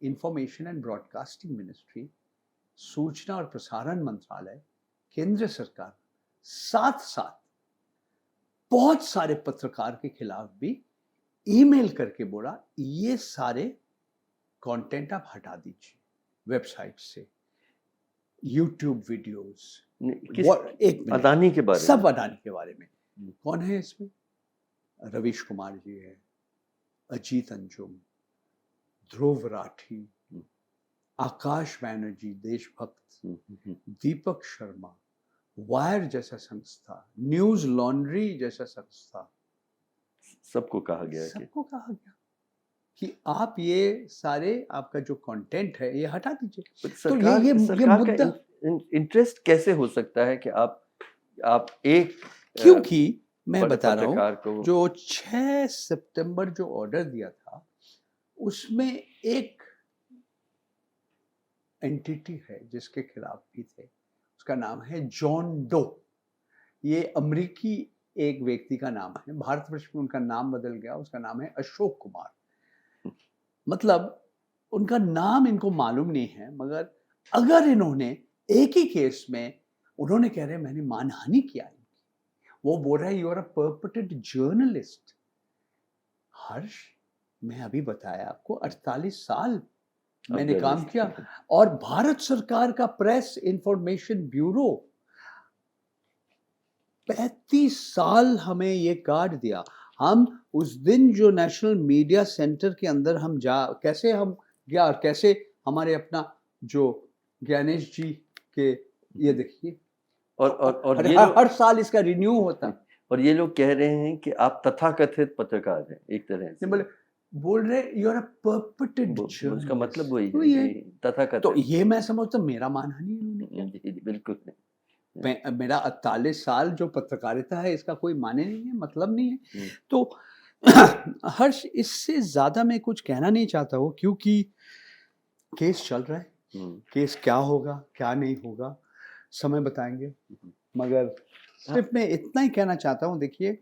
इंफॉर्मेशन एंड ब्रॉडकास्टिंग मिनिस्ट्री, सूचना और प्रसारण मंत्रालय, केंद्र सरकार साथ साथ बहुत सारे पत्रकार के खिलाफ भी ईमेल करके बोला ये सारे कंटेंट आप हटा दीजिए वेबसाइट से, यूट्यूब वीडियोस। अडानी के बारे में, सब अडानी के बारे में। कौन है इसमें? रवीश कुमार जी है, अजीत अंजुम, ध्रुव राठी, आकाश बैनर्जी देशभक्त, दीपक शर्मा, वायर जैसा संस्था, न्यूज लॉन्ड्री जैसा संस्था, सबको कहा गया कि आप ये सारे आपका जो कंटेंट है ये हटा दीजिए। तो ये मुद्दा इंटरेस्ट कैसे हो सकता है कि आप एक, क्योंकि मैं बता रहा हूँ जो 6 सितंबर जो ऑर्डर दिया था उसमें एक एंटिटी है जिसके खिलाफ भी थे, उसका नाम है जॉन डो। ये अमेरिकी एक व्यक्ति का नाम है, भारतवर्ष में उनका नाम बदल गया, उसका नाम है अशोक कुमार। मतलब उनका नाम इनको मालूम नहीं है, मगर अगर इन्होंने एक ही केस में उन्होंने कह रहे मैंने मानहानि किया, वो बोल रहा है यू आर अ परपेटेड जर्नलिस्ट। हर्ष, मैं अभी बताया आपको 48 साल मैंने काम किया, और भारत सरकार का प्रेस इंफॉर्मेशन ब्यूरो 35 साल हमें ये कार्ड दिया। हम उस दिन जो नेशनल मीडिया सेंटर के अंदर हम कैसे हम गया, और कैसे हमारे अपना जो ज्ञानेश जी के, ये देखिए, और ये हर साल इसका रिन्यू होता। और ये लोग कह रहे हैं कि आप तथाकथित पत्रकार हैं, एक तरह से बोल रहे यू आर अ परपेटेड जर्नलिस्ट। उसका मतलब वही है तथाकथित। तो ये मैं समझता मेरा मानहानि उन्होंने बिल्कुल नहीं। मेरा 48 साल जो पत्रकारिता है इसका कोई माने नहीं है, मतलब नहीं है। तो हर्ष, इससे ज्यादा मैं कुछ कहना नहीं चाहता हूँ, क्योंकि केस चल रहा है। केस क्या होगा क्या नहीं होगा समय बताएंगे, मगर सिर्फ मैं इतना ही कहना चाहता हूँ, देखिए,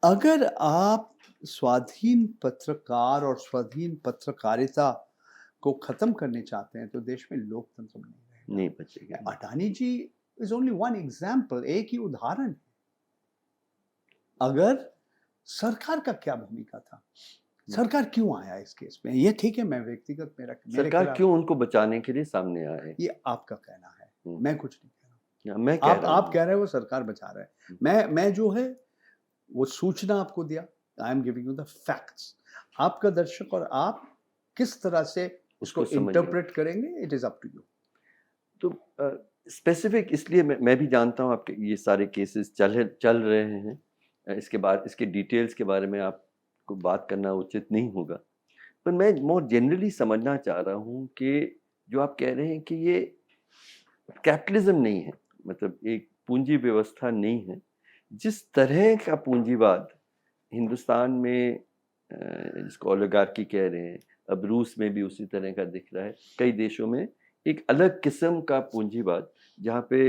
अगर आप स्वाधीन पत्रकार और स्वाधीन पत्रकारिता को खत्म करने चाहते हैं तो देश में लोकतंत्र नहीं बचेगा। अडानी जी इज ओनली वन एग्जाम्पल, एक ही उदाहरण। अगर सरकार का क्या भूमिका था, सरकार क्यों आया इस केस में? ये ठीक है, मैं व्यक्तिगत सरकार क्यों उनको बचाने के लिए सामने आए, ये आपका कहना है, मैं कुछ नहीं कह रहा हूँ। आप कह रहे हैं वो सरकार बचा रहा है, मैं जो है वो सूचना आपको दिया, I am giving you the facts. आपका दर्शक और आप किस तरह से उसको इंटरप्रेट करेंगे, it is up to you. तो स्पेसिफिक इसलिए मैं भी जानता हूँ आपके ये सारे केसेस चल रहे हैं, इसके बाद इसके डिटेल्स के बारे में आपको बात करना उचित नहीं होगा, पर मैं मोर जनरली समझना चाह रहा हूँ कि जो आप कह रहे हैं कि ये कैपिटलिज्म नहीं है, मतलब एक पूंजी व्यवस्था नहीं है। जिस तरह का पूंजीवाद हिंदुस्तान में जिसको ओलिगार्की कह रहे हैं, अब रूस में भी उसी तरह का दिख रहा है, कई देशों में एक अलग किस्म का पूंजीवाद, जहाँ पे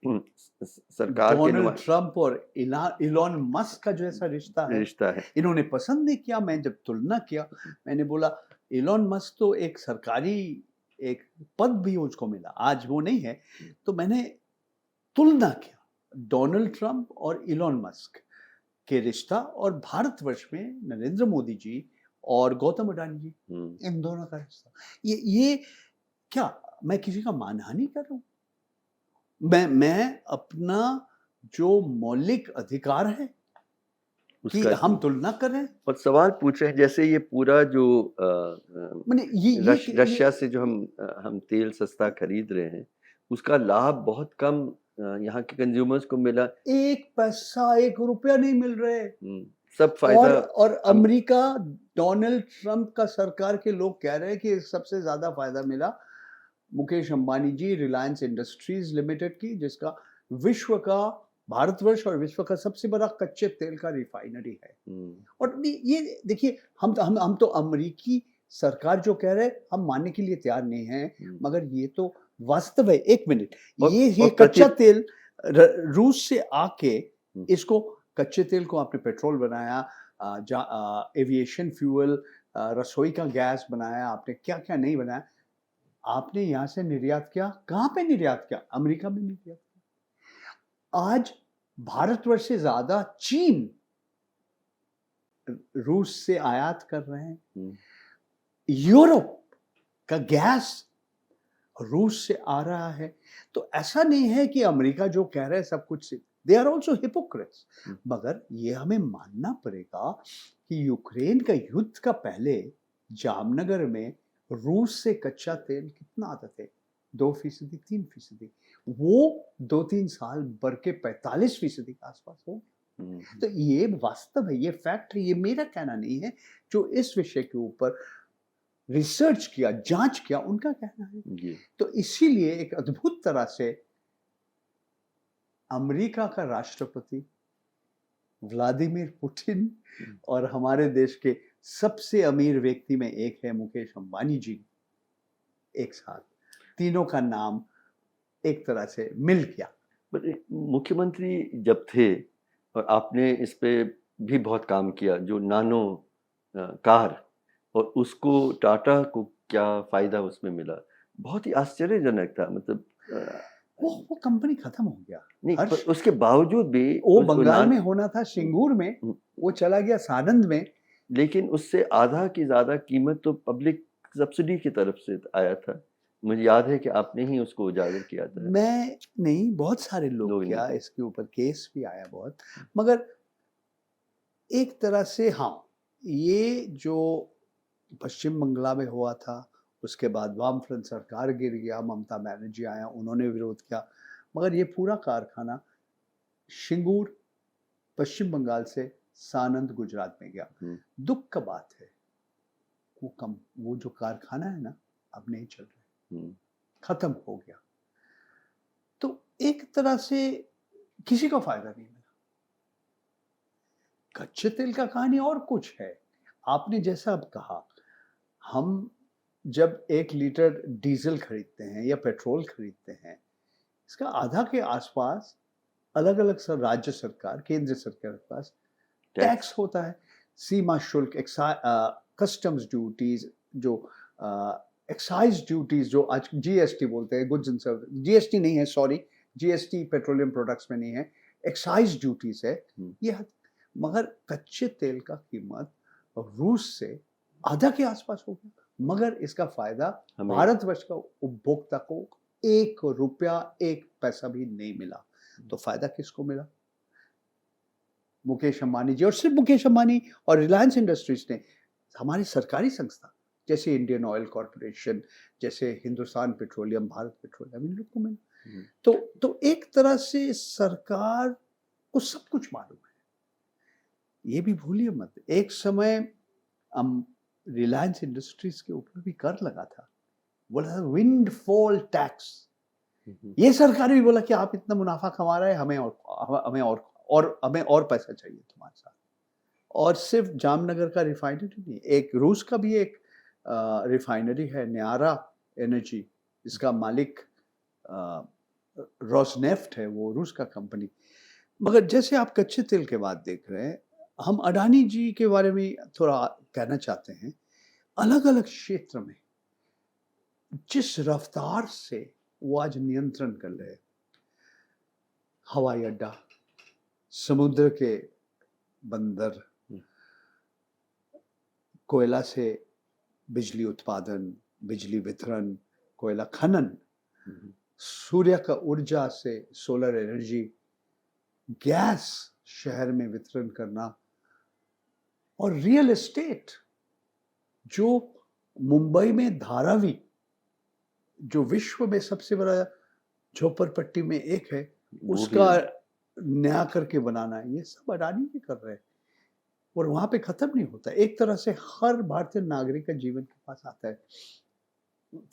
सरकार के डोनाल्ड ट्रंप और इलॉन मस्क का जो ऐसा रिश्ता है, इन्होंने पसंद नहीं किया। मैं जब तुलना किया, मैंने बोला इलॉन मस्क तो एक सरकारी एक पद भी उसको मिला, आज वो नहीं है। तो मैंने तुलना किया डोनाल्ड ट्रंप और इलॉन मस्क के रिश्ता और भारतवर्ष में नरेंद्र मोदी जी और गौतम अडानी जी, इन दोनों का रिश्ता। ये क्या मैं किसी का मानहानि कर रहा हूँ? मैं अपना जो मौलिक अधिकार है कि हम तुलना कर रहे हैं और सवाल पूछ रहे हैं, जैसे ये पूरा जो मैंने रशिया से जो हम तेल सस्ता खरीद रहे हैं, उसका लाभ बहुत कम यहाँ के कंज्यूमर्स को मिला। 1 पैसा 1 रुपया नहीं मिल रहे, सब फायदा। और अमेरिका डोनाल्ड ट्रंप का सरकार के लोग कह रहे हैं कि सबसे ज्यादा फायदा मिला मुकेश अंबानी जी रिलायंस इंडस्ट्रीज लिमिटेड की, जिसका विश्व का भारतवर्ष और विश्व का सबसे बड़ा कच्चे तेल का रिफाइनरी है। और ये देखिए, हम तो अमेरिकी सरकार जो कह रहे हैं हम मानने के लिए तैयार नहीं हैं, मगर ये तो वास्तव है। 1 मिनट, ये कच्चा तेल रूस से आके इसको कच्चे तेल को आपने पेट्रोल बनाया, एविएशन फ्यूल, रसोई का गैस बनाया, आपने क्या क्या नहीं बनाया। आपने यहां से निर्यात किया, कहां पे निर्यात किया? अमेरिका में निर्यात किया। आज भारतवर्ष से ज्यादा चीन रूस से आयात कर रहे हैं। यूरोप का गैस रूस से आ रहा है। तो ऐसा नहीं है कि अमेरिका जो कह रहे हैं सब कुछ, दे आर ऑल्सो हिपोक्रेट्स। मगर ये हमें मानना पड़ेगा कि यूक्रेन का युद्ध का पहले जामनगर में रूस से कच्चा तेल कितना आता थे? 2%, 3%। वो 2-3 साल बढ़ के 45% के आसपास हो। तो ये वास्तव है, ये फैक्ट है, ये मेरा कहना नहीं है। जो इस विषय के ऊपर रिसर्च किया, जांच किया, उनका कहना है। तो इसीलिए एक अद्भुत तरह से अमेरिका का राष्ट्रपति व्लादिमीर पुतिन और हमारे देश के सबसे अमीर व्यक्ति में एक है मुकेश अंबानी जी, एक साथ तीनों का नाम एक तरह से मिल गया। मुख्यमंत्री जब थे, और आपने इस पे भी बहुत काम किया, जो नानो कार, और उसको टाटा को क्या फायदा उसमें मिला, बहुत ही आश्चर्यजनक था। मतलब वो कंपनी खत्म हो गया। नहीं, पर उसके बावजूद भी वो बंगाल में होना था, सिंगूर में, वो चला गया सानंद में। लेकिन उससे आधा की ज्यादा कीमत तो पब्लिक सब्सिडी की तरफ से आया था। मुझे याद है कि आपने ही उसको उजागर किया था। मैं नहीं, बहुत सारे लोग किया, इसके ऊपर केस भी आया बहुत। मगर एक तरह से हाँ, ये जो पश्चिम बंगाल में हुआ था, उसके बाद वामफ्रंट सरकार गिर गया, ममता बनर्जी आया, उन्होंने विरोध किया। मगर ये पूरा कारखाना सिंगूर पश्चिम बंगाल से सानंद गुजरात में गया। दुख का बात है, वो जो कारखाना है ना, अब नहीं चल रहा, खत्म हो गया। तो एक तरह से किसी को फायदा नहीं मिला। कच्चे तेल का कहानी और कुछ है। आपने जैसा अब कहा, हम जब 1 लीटर डीजल खरीदते हैं या पेट्रोल खरीदते हैं, इसका आधा के आसपास अलग अलग राज्य सरकार, केंद्र सरकार के पास टैक्स होता है। सीमा शुल्क, कस्टम्स ड्यूटीज, जो एक्साइज ड्यूटीज, जो आज जीएसटी बोलते हैं, गुड्स एंड सर्विस, जीएसटी नहीं है, सॉरी, जीएसटी पेट्रोलियम प्रोडक्ट्स में नहीं है, एक्साइज ड्यूटीज है ये। मगर कच्चे तेल का कीमत रूस से आधा के आसपास हो गया। मगर इसका फायदा भारतवर्ष का उपभोक्ता को 1 रुपया 1 पैसा भी नहीं मिला। तो फायदा किसको मिला? मुकेश अंबानी जी, और सिर्फ मुकेश अंबानी और रिलायंस इंडस्ट्रीज ने, हमारी सरकारी संस्था जैसे इंडियन ऑयल कॉर्पोरेशन, जैसे हिंदुस्तान पेट्रोलियम, भारत पेट्रोलियम, इन लोग को मिला। तो एक तरह से सरकार को सब कुछ मालूम है। ये भी भूलिए मत, एक समय रिलायंस इंडस्ट्रीज के ऊपर भी कर लगा था, बोला था विंडफॉल टैक्स। ये सरकार भी बोला कि आप इतना मुनाफा कमा रहे हैं, हमें और पैसा चाहिए तुम्हारे साथ। और सिर्फ जामनगर का रिफाइनरी नहीं, एक रूस का भी एक रिफाइनरी है, न्यारा एनर्जी, इसका मालिक रोसनेफ्ट है, वो रूस का कंपनी। मगर जैसे आप कच्चे तेल के बात देख रहे हैं, हम अडानी जी के बारे में थोड़ा कहना चाहते हैं। अलग अलग क्षेत्र में जिस रफ्तार से वो आज नियंत्रण कर रहे हैं, हवाई अड्डा, समुद्र के बंदर, कोयला से बिजली उत्पादन, बिजली वितरण, कोयला खनन, सूर्य का ऊर्जा से सोलर एनर्जी, गैस शहर में वितरण करना, और रियल एस्टेट, जो मुंबई में धारावी, जो विश्व में सबसे बड़ा झोपड़पट्टी में एक है, उसका नया करके बनाना है, ये सब अडानी भी कर रहे हैं। और वहां पे खत्म नहीं होता, एक तरह से हर भारतीय नागरिक का जीवन के पास आता है।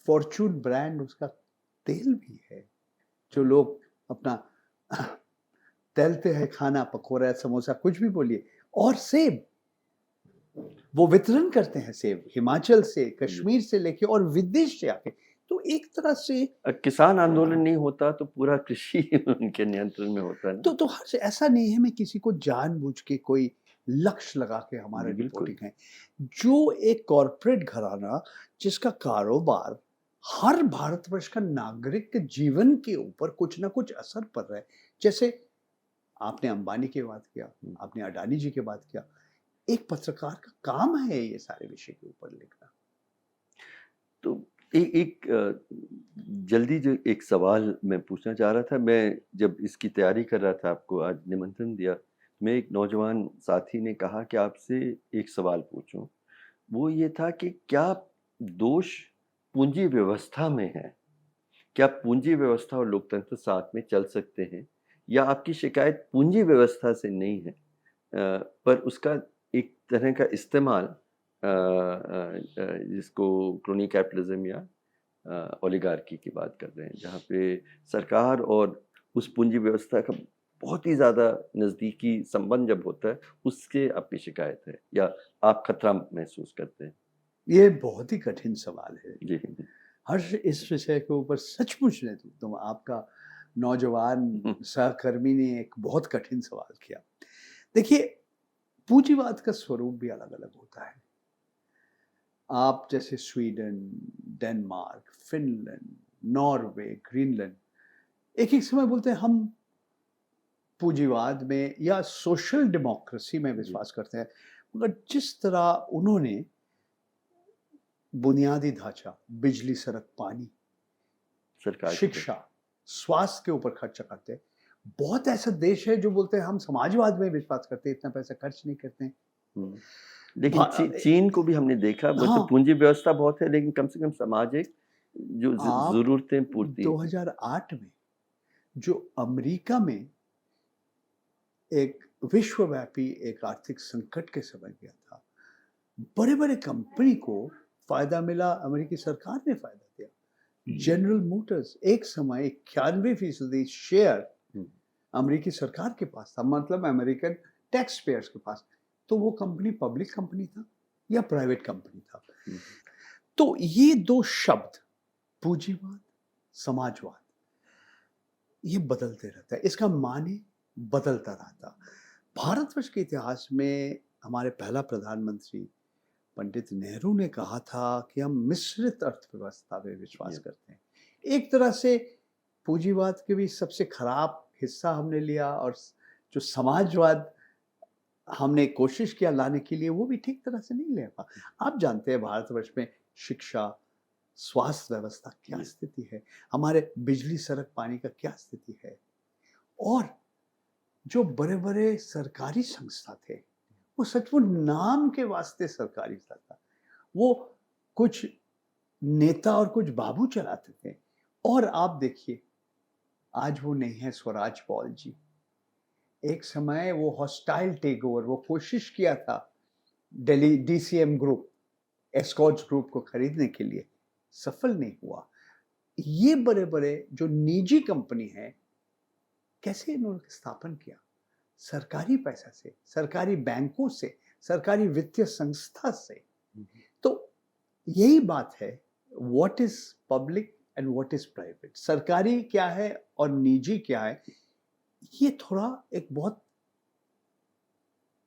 फॉर्चून ब्रांड उसका तेल भी है, जो लोग अपना तलते हैं, खाना पकौड़ा समोसा कुछ भी बोलिए। और सेब, वो वितरण करते हैं सेब, हिमाचल से, कश्मीर से लेके और विदेश से आके। तो एक तरह से किसान आंदोलन नहीं होता तो पूरा कृषि उनके नियंत्रण में होता है ना। तो हर से ऐसा नहीं है मैं किसी को जानबूझ के कोई लक्ष्य लगा के हमारा रिपोर्टिंग है। जो एक कॉर्पोरेट घराना जिसका कारोबार हर भारतवर्ष का नागरिक के जीवन के ऊपर कुछ ना कुछ असर पड़ रहा है, जैसे आपने अंबानी की बात किया, आपने अडानी जी की बात किया, एक पत्रकार का काम है ये सारे विषय के ऊपर लिखना। तो एक जल्दी जो एक सवाल मैं पूछना चाह रहा था, मैं जब इसकी तैयारी कर रहा था, आपको आज निमंत्रण दिया, मैं एक नौजवान साथी ने कहा कि आपसे एक सवाल पूछूं। वो ये था कि क्या दोष पूंजी व्यवस्था में है? क्या पूंजी व्यवस्था और लोकतंत्र साथ में चल सकते हैं, या आपकी शिकायत पूंजी व्यवस्था से नहीं है, पर उसका एक तरह का इस्तेमाल जिसको क्रोनी कैपिटलिज्म या ओलिगार्की की बात कर रहे हैं, जहाँ पे सरकार और उस पूंजी व्यवस्था का बहुत ही ज़्यादा नज़दीकी संबंध जब होता है, उसके आपकी शिकायत है या आप खतरा महसूस करते हैं? ये बहुत ही कठिन सवाल है जी। हर्ष। इस विषय के ऊपर सचमुच ने तो आपका नौजवान सहकर्मी ने एक बहुत कठिन सवाल किया। देखिए, पूंजीवाद का स्वरूप भी अलग अलग होता है। आप जैसे Sweden, Denmark, Finland, Norway, Greenland एक एक समय बोलते हैं हम पूंजीवाद में या सोशल डेमोक्रेसी में विश्वास करते हैं, मगर जिस तरह उन्होंने बुनियादी ढांचा, बिजली, सड़क, पानी, सरकार शिक्षा, स्वास्थ्य के ऊपर खर्च करते हैं। बहुत ऐसा देश है जो बोलते हैं हम समाजवाद में विश्वास करते हैं, इतना पैसा खर्च नहीं करते हैं। लेकिन चीन को भी हमने देखा, मतलब पूंजी व्यवस्था बहुत है, लेकिन कम से कम सामाजिक जो जरूरतें पूर्ति। 2008 में जो अमेरिका में एक विश्वव्यापी एक आर्थिक संकट के समय गया था, बड़े बड़े कंपनी को फायदा मिला, अमेरिकी सरकार ने फायदा दिया। जनरल मोटर्स एक समय 91% शेयर अमेरिकी सरकार के पास था, मतलब अमेरिकन टैक्स पेयर्स के पास। तो वो कंपनी पब्लिक कंपनी था या प्राइवेट कंपनी था। तो ये दो शब्द, पूंजीवाद, समाजवाद, ये बदलते रहता है, इसका माने बदलता रहता। भारतवर्ष के इतिहास में हमारे पहला प्रधानमंत्री पंडित नेहरू ने कहा था कि हम मिश्रित अर्थव्यवस्था में विश्वास करते हैं। एक तरह से पूंजीवाद के भी सबसे खराब हिस्सा हमने लिया, और जो समाजवाद हमने कोशिश किया लाने के लिए, वो भी ठीक तरह से नहीं ले पा। आप जानते हैं भारतवर्ष में शिक्षा, स्वास्थ्य व्यवस्था क्या स्थिति है, हमारे बिजली, सड़क, पानी का क्या स्थिति है। और जो बड़े बड़े सरकारी संस्था थे, वो सचमुच नाम के वास्ते सरकारी था, वो कुछ नेता और कुछ बाबू चलाते थे। और आप देखिए, आज वो नहीं है स्वराज पॉल जी। एक समय वो हॉस्टाइल टेक ओवर, वो कोशिश किया था Delhi DCM group, Escorts group को खरीदने के लिए, सफल नहीं हुआ। ये बड़े बड़े जो निजी कंपनी है, कैसे इन्होंने स्थापन किया? सरकारी पैसा से, सरकारी बैंकों से, सरकारी वित्तीय संस्था से। तो यही बात है, what is public and what is private, सरकारी क्या है और निजी क्या है, ये थोड़ा एक बहुत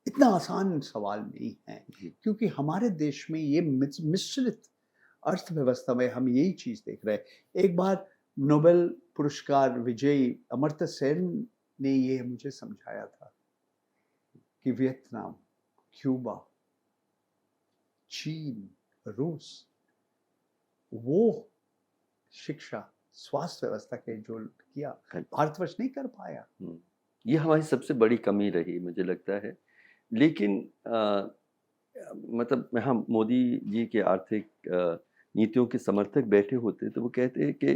इतना आसान सवाल नहीं है, क्योंकि हमारे देश में ये मिश्रित अर्थव्यवस्था में हम यही चीज देख रहे हैं। एक बार नोबेल पुरस्कार विजयी अमर्त्य सेन ने ये मुझे समझाया था कि वियतनाम, क्यूबा, चीन, रूस, वो शिक्षा स्वास्थ्य व्यवस्था के जो किया, भारतवर्ष नहीं कर पाया। ये हमारी सबसे बड़ी कमी रही मुझे लगता है। लेकिन मतलब यहाँ मोदी जी के आर्थिक नीतियों के समर्थक बैठे होते तो वो कहते हैं कि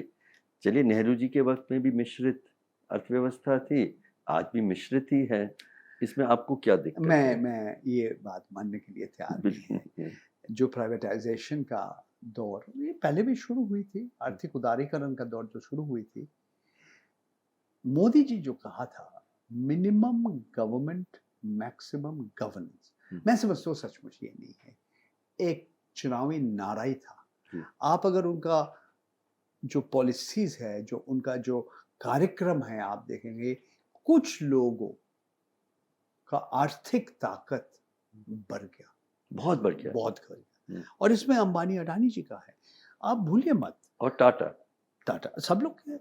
चलिए नेहरू जी के वक्त में भी मिश्रित अर्थव्यवस्था थी, आज भी मिश्रित ही है, इसमें आपको क्या दिक्कत है? मैं ये बात मानने के लिए तैयार नहीं है। जो प्राइवेटाइजेशन का दौर ये पहले भी शुरू हुई थी, आर्थिक उदारीकरण का दौर जो शुरू हुई थी, मोदी जी जो कहा था मिनिमम गवर्नमेंट मैक्सिमम गवर्नेंस, मैं समझता हूँ सचमुच ये नहीं है, एक चुनावी नारा ही था। आप अगर उनका जो पॉलिसीज है, जो उनका जो कार्यक्रम है, आप देखेंगे कुछ लोगों का आर्थिक ताकत बढ़ गया, बहुत बढ़ गया, बहुत बढ़ गया। और इसमें अंबानी अडानी जी का है, आप भूलिए मत, और टाटा सब लोग हैं।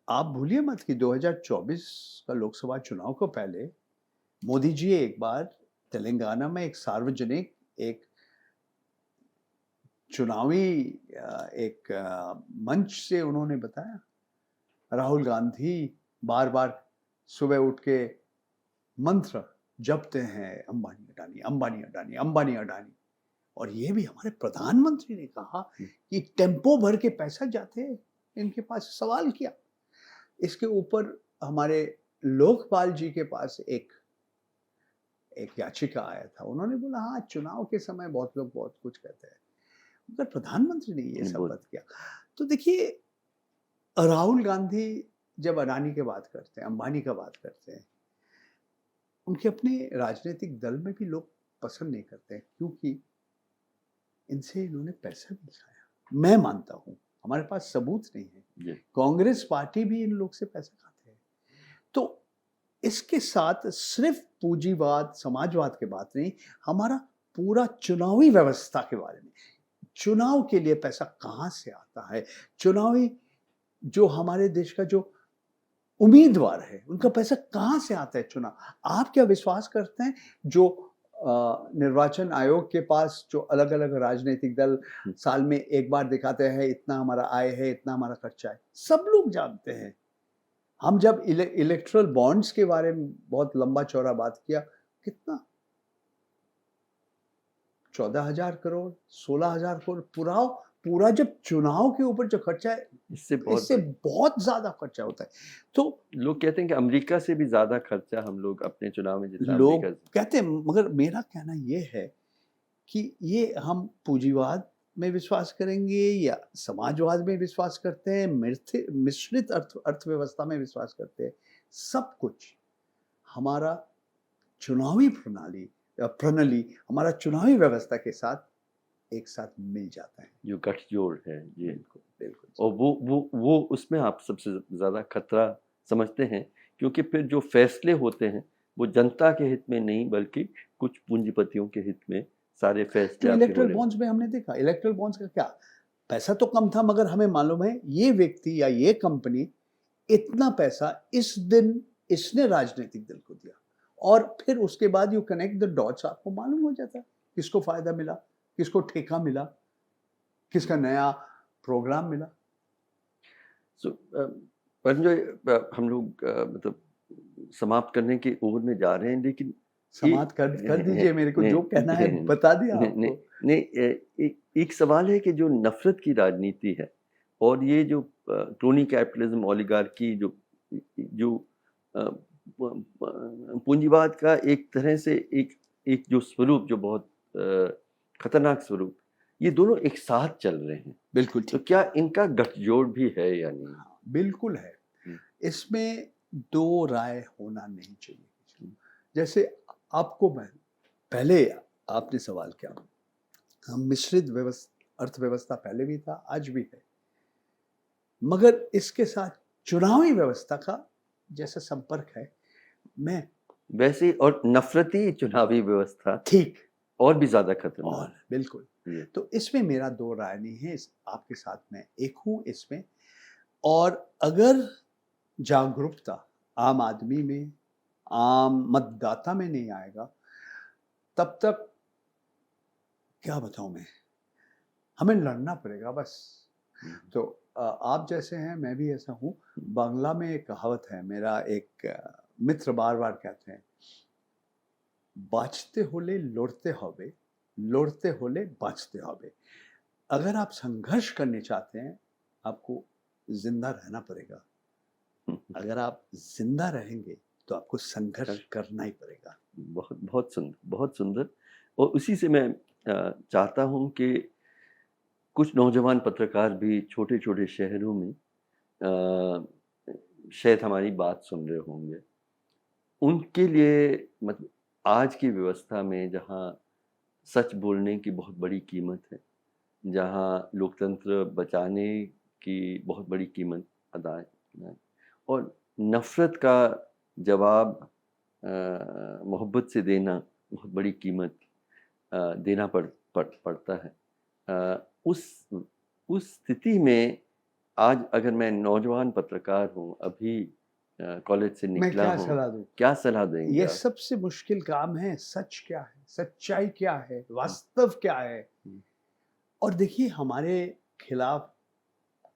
आप भूलिए मत कि 2024 का लोकसभा चुनाव को पहले मोदी जी एक बार तेलंगाना में एक सार्वजनिक एक चुनावी एक मंच से उन्होंने बताया, राहुल गांधी बार बार सुबह उठ के मंत्र जपते हैं अंबानी अडानी, अंबानी अडानी, अंबानी अडानी। और ये भी हमारे प्रधानमंत्री ने कहा कि टेम्पो भर के पैसा जाते हैं इनके पास। सवाल किया इसके ऊपर, हमारे लोकपाल जी के पास एक याचिका आया था, उन्होंने बोला हाँ चुनाव के समय बहुत लोग बहुत कुछ कहते हैं, मगर प्रधानमंत्री ने ये शपथ किया। तो देखिए, राहुल गांधी जब अडानी की बात करते हैं, अंबानी का बात करते हैं, उनके अपने राजनीतिक दल में भी लोग पसंद नहीं करते हैं, क्योंकि इनसे इन्होंने पैसा भी खाया। मैं मानता हूं, हमारे पास सबूत नहीं है, कांग्रेस पार्टी भी इन लोग से पैसा खाते हैं। तो इसके साथ सिर्फ पूंजीवाद समाजवाद की बात नहीं, हमारा पूरा चुनावी व्यवस्था के बारे में, चुनाव के लिए पैसा कहां से आता है, चुनावी जो हमारे देश का जो उम्मीदवार है उनका पैसा कहां से आता है चुनाव। आप क्या विश्वास करते हैं जो निर्वाचन आयोग के पास जो अलग अलग राजनीतिक दल साल में एक बार दिखाते हैं इतना हमारा आय है, इतना हमारा खर्चा है, सब लोग जानते हैं। हम जब इलेक्ट्रल बॉन्ड्स के बारे में बहुत लंबा चौड़ा बात किया, कितना 14,000 करोड़ 16,000 करोड़ पूरा जब चुनाव के ऊपर जो खर्चा है, इससे बहुत ज्यादा खर्चा होता है। तो लोग कहते हैं कि अमेरिका से भी ज्यादा खर्चा हम लोग अपने चुनाव में जितना लोग कहते हैं, मगर मेरा कहना ये है कि ये हम पूंजीवाद में विश्वास करेंगे या समाजवाद में विश्वास करते हैं, मिश्रित अर्थव्यवस्था में विश्वास करते हैं, सब कुछ हमारा चुनावी प्रणाली हमारा चुनावी व्यवस्था के साथ एक साथ मिल जाता है, जो गठजोड़ है ये। बिल्कुल। और वो उसमें आप सबसे ज्यादा खतरा समझते हैं, क्योंकि फिर जो फैसले होते हैं वो जनता के हित में नहीं बल्कि कुछ पूंजीपतियों के हित में सारे फैसले। तो इलेक्ट्रल बॉन्ड्स में हमने देखा, इलेक्ट्रल बॉन्ड्स का क्या, पैसा तो कम था मगर हमें मालूम है ये व्यक्ति या ये कंपनी इतना पैसा इस दिन इसने राजनीतिक दल को दिया, और फिर उसके बाद यू कनेक्ट द डॉट्स, आपको मालूम हो जाता है किसको फायदा मिला, किसको ठेका मिला, किसका नया प्रोग्राम मिला। हम लोग मतलब समाप्त करने की ओर में जा रहे हैं, लेकिन समाप्त कर दीजिए, मेरे को जो कहना है बता दिया आपको। नहीं, एक सवाल है कि जो नफरत की राजनीति है और ये जो क्रोनी कैपिटलिज्म, ओलिगार्की, जो पूंजीवाद का एक तरह से एक जो स्वरूप, जो बहुत खतरनाक स्वरूप, ये दोनों एक साथ चल रहे हैं। बिल्कुल। तो क्या इनका गठजोड़ भी है या नहीं? बिल्कुल है, इसमें दो राय होना नहीं चाहिए। जैसे आपको मैं पहले आपने सवाल किया, हम मिश्रित अर्थव्यवस्था पहले भी था, आज भी है, मगर इसके साथ चुनावी व्यवस्था का जैसा संपर्क है, मैं वैसे और नफरती चुनावी व्यवस्था ठीक और भी ज्यादा और खतरनाक बिल्कुल, ये तो इसमें मेरा दो राय नहीं है, आपके साथ मैं एक हूँ इसमें। और अगर जागरूकता आम आदमी में, आम मतदाता में नहीं आएगा, तब तक क्या बताऊं मैं, हमें लड़ना पड़ेगा बस। तो आप जैसे हैं, मैं भी ऐसा हूँ। बांग्ला में एक कहावत है, मेरा एक मित्र बार बार कहते हैं, बाँचते होले लड़ते होवे, लड़ते होले बाँचते होवे। अगर आप संघर्ष करने चाहते हैं, आपको जिंदा रहना पड़ेगा। अगर आप जिंदा रहेंगे तो आपको संघर्ष करना ही पड़ेगा। बहुत बहुत सुंदर, बहुत सुंदर। और उसी से मैं चाहता हूं कि कुछ नौजवान पत्रकार भी छोटे छोटे शहरों में शायद हमारी बात सुन रहे होंगे, उनके लिए मतलब आज की व्यवस्था में जहां सच बोलने की बहुत बड़ी कीमत है, जहाँ लोकतंत्र बचाने की बहुत बड़ी कीमत अदा है, और नफ़रत का जवाब मोहब्बत से देना बहुत बड़ी कीमत देना पड़ता है। उस स्थिति में आज अगर मैं नौजवान पत्रकार हूँ, अभी कॉलेज से मैं निकला क्या हूँ, सलाह दूं? क्या सलाह देंगे ये आप? सबसे मुश्किल काम है। सच क्या है, सच्चाई क्या है, वास्तव क्या है। और देखिए, हमारे खिलाफ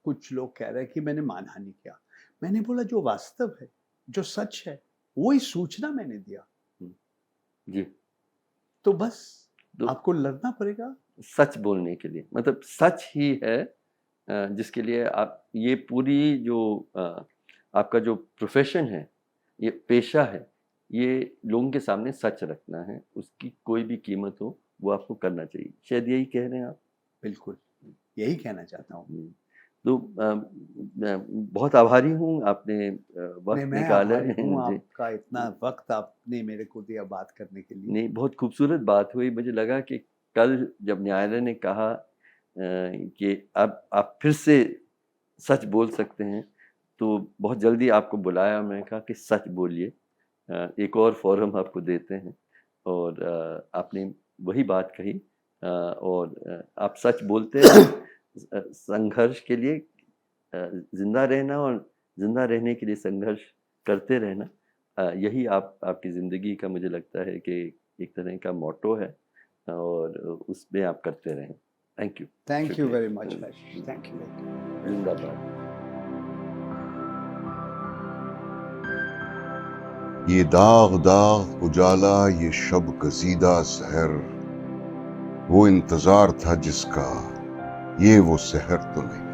कुछ लोग कह रहे हैं कि मैंने मानहानि किया। मैंने बोला जो वास्तव है, जो सच है, वही सूचना मैंने दिया। जी, तो बस तो आपको लड़ना पड़ेगा। सच बोलने के लिए, मतलब सच ही है जिसके लिए आप ये पूरी जो आपका जो प्रोफेशन है, ये पेशा है, ये लोगों के सामने सच रखना है, उसकी कोई भी कीमत हो वो आपको करना चाहिए। शायद यही कह रहे हैं आप? बिल्कुल, यही कहना चाहता हूँ। तो मैं बहुत आभारी हूँ, आपने नहीं, वक्त मैं निकाला आभारी हूँ, जी। आपका इतना वक्त आपने मेरे को दिया बात करने के लिए। नहीं, बहुत खूबसूरत बात हुई। मुझे लगा कि कल जब न्यायालय ने कहा कि अब आप फिर से सच बोल सकते हैं, तो बहुत जल्दी आपको बुलाया। मैं कहा कि सच बोलिए, एक और फोरम आपको देते हैं। और आपने वही बात कही, और आप सच बोलते हैं। संघर्ष के लिए जिंदा रहना और जिंदा रहने के लिए संघर्ष करते रहना, यही आपकी ज़िंदगी का मुझे लगता है कि एक तरह का मोटो है, और उसमें आप करते रहें। Thank you. Thank you very much भाई, थैंक यू। जिंदाबाद। ये दाग दाग उजाला, ये शब कसीदा सहर, वो इंतजार था जिसका, ये वो सहर तो नहीं।